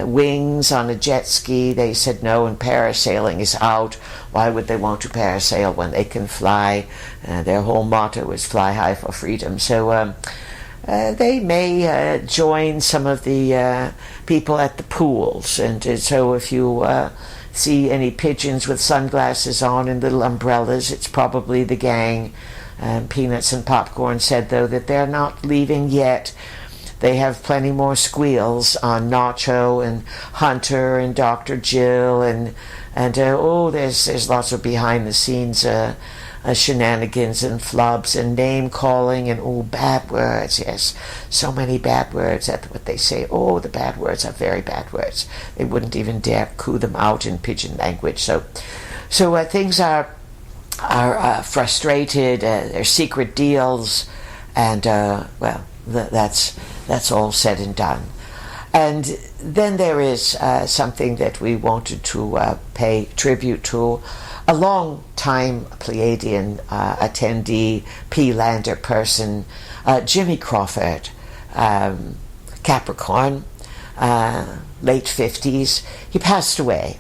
Wings on a jet ski, they said no, and parasailing is out. Why would they want to parasail when they can fly? Their whole motto is fly high for freedom. So they may join some of the people at the pools, and so if you see any pigeons with sunglasses on and little umbrellas, it's probably the gang. Peanuts and Popcorn said, though, that they're not leaving yet. They have plenty more squeals on Nacho and Hunter and Dr. Jill, and there's lots of behind the scenes shenanigans and flubs and name calling and bad words. Yes, so many bad words. That's what they say. Oh, the bad words are very bad words. They wouldn't even dare coo them out in pigeon language. So things are frustrated. There's secret deals, and well, that's all said and done. And then there is something that we wanted to pay tribute to. A long-time Pleiadian attendee, P-Lander person, Jimmy Crawford, Capricorn, late 50s. He passed away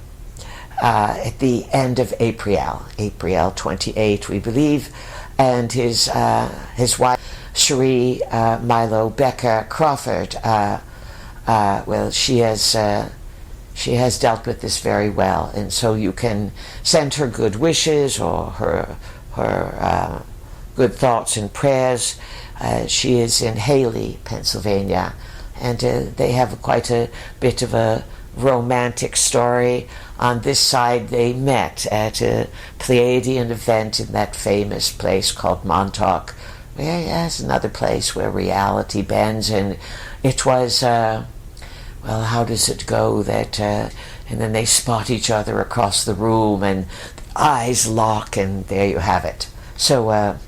at the end of April 28, we believe, and his wife, Cherie Milo Becker Crawford, well, she has dealt with this very well, and so you can send her good wishes or her good thoughts and prayers. She is in Haley, Pennsylvania, and they have quite a bit of a romantic story. On this side, they met at a Pleiadian event in that famous place called Montauk. There's another place where reality bends, and it was, how does it go? That and then they spot each other across the room, and the eyes lock, and there you have it. So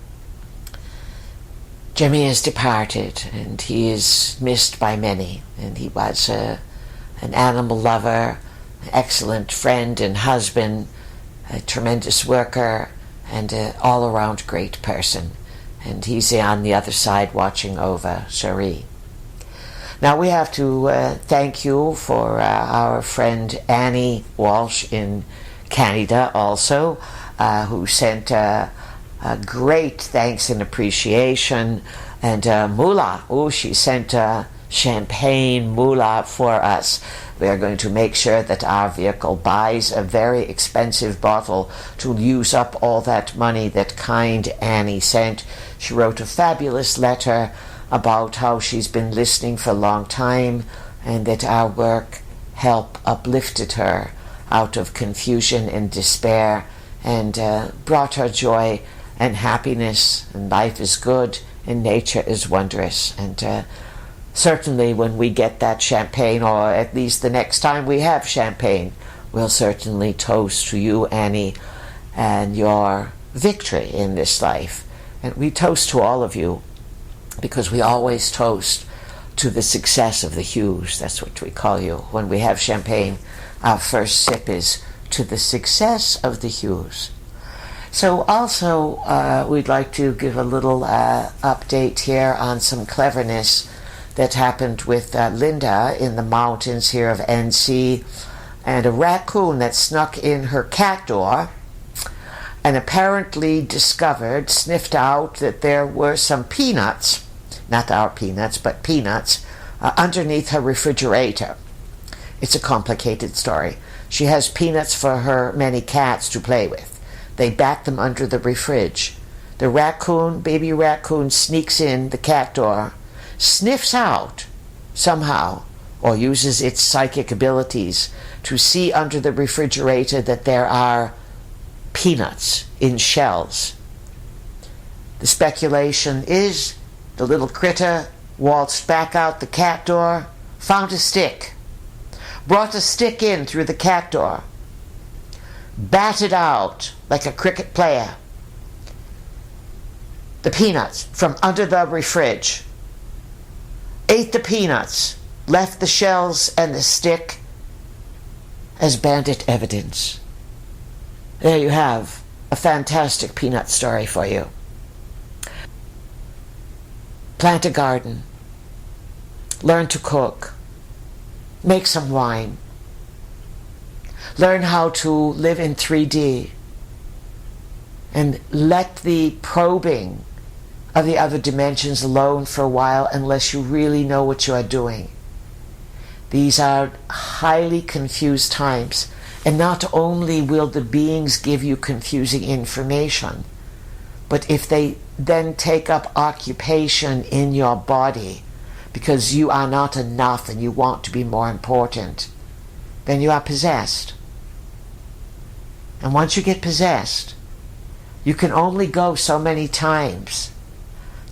Jimmy has departed, and he is missed by many, and he was an animal lover, an excellent friend and husband, a tremendous worker, and an all-around great person. And he's on the other side watching over Cherie. Now we have to thank you for our friend Annie Walsh in Canada also, who sent a great thanks and appreciation. And Moolah, she sent champagne Moolah for us. We are going to make sure that our vehicle buys a very expensive bottle to use up all that money that kind Annie sent. She wrote a fabulous letter about how she's been listening for a long time, and that our work helped uplifted her out of confusion and despair, and brought her joy and happiness. And life is good and nature is wondrous. And certainly when we get that champagne, or at least the next time we have champagne, we'll certainly toast to you, Annie, and your victory in this life. And we toast to all of you, because we always toast to the success of the Hughes. That's what we call you. When we have champagne, our first sip is to the success of the Hughes. So also, we'd like to give a little update here on some cleverness that happened with Linda in the mountains here of NC, and a raccoon that snuck in her cat door and apparently discovered, sniffed out, that there were some peanuts, not our peanuts, but peanuts, underneath her refrigerator. It's a complicated story. She has peanuts for her many cats to play with. They back them under the fridge. The raccoon, baby raccoon, sneaks in the cat door, sniffs out somehow, or uses its psychic abilities to see under the refrigerator that there are peanuts in shells. The speculation is the little critter waltzed back out the cat door, found a stick, brought a stick in through the cat door, batted out like a cricket player the peanuts from under the fridge, ate the peanuts, left the shells and the stick as bandit evidence. There you have a fantastic peanut story for you. Plant a garden. Learn to cook. Make some wine. Learn how to live in 3D. And let the probing of the other dimensions alone for a while, unless you really know what you are doing. These are highly confused times. And not only will the beings give you confusing information, but if they then take up occupation in your body because you are not enough and you want to be more important, then you are possessed. And once you get possessed, you can only go so many times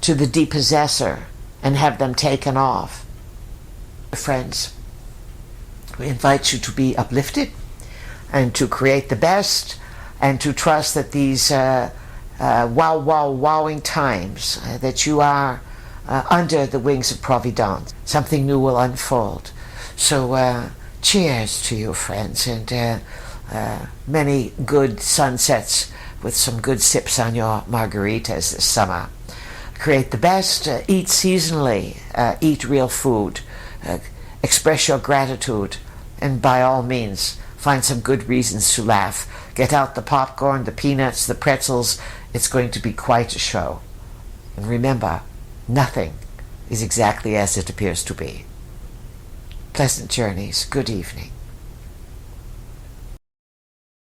to the depossessor and have them taken off. Friends, we invite you to be uplifted and to create the best, and to trust that these wowing times that you are under the wings of Providence, something new will unfold. So cheers to you, friends, and many good sunsets with some good sips on your margaritas this summer. Create the best, eat seasonally, eat real food, express your gratitude, and by all means, find some good reasons to laugh. Get out the popcorn, the peanuts, the pretzels. It's going to be quite a show. And remember, nothing is exactly as it appears to be. Pleasant journeys. Good evening.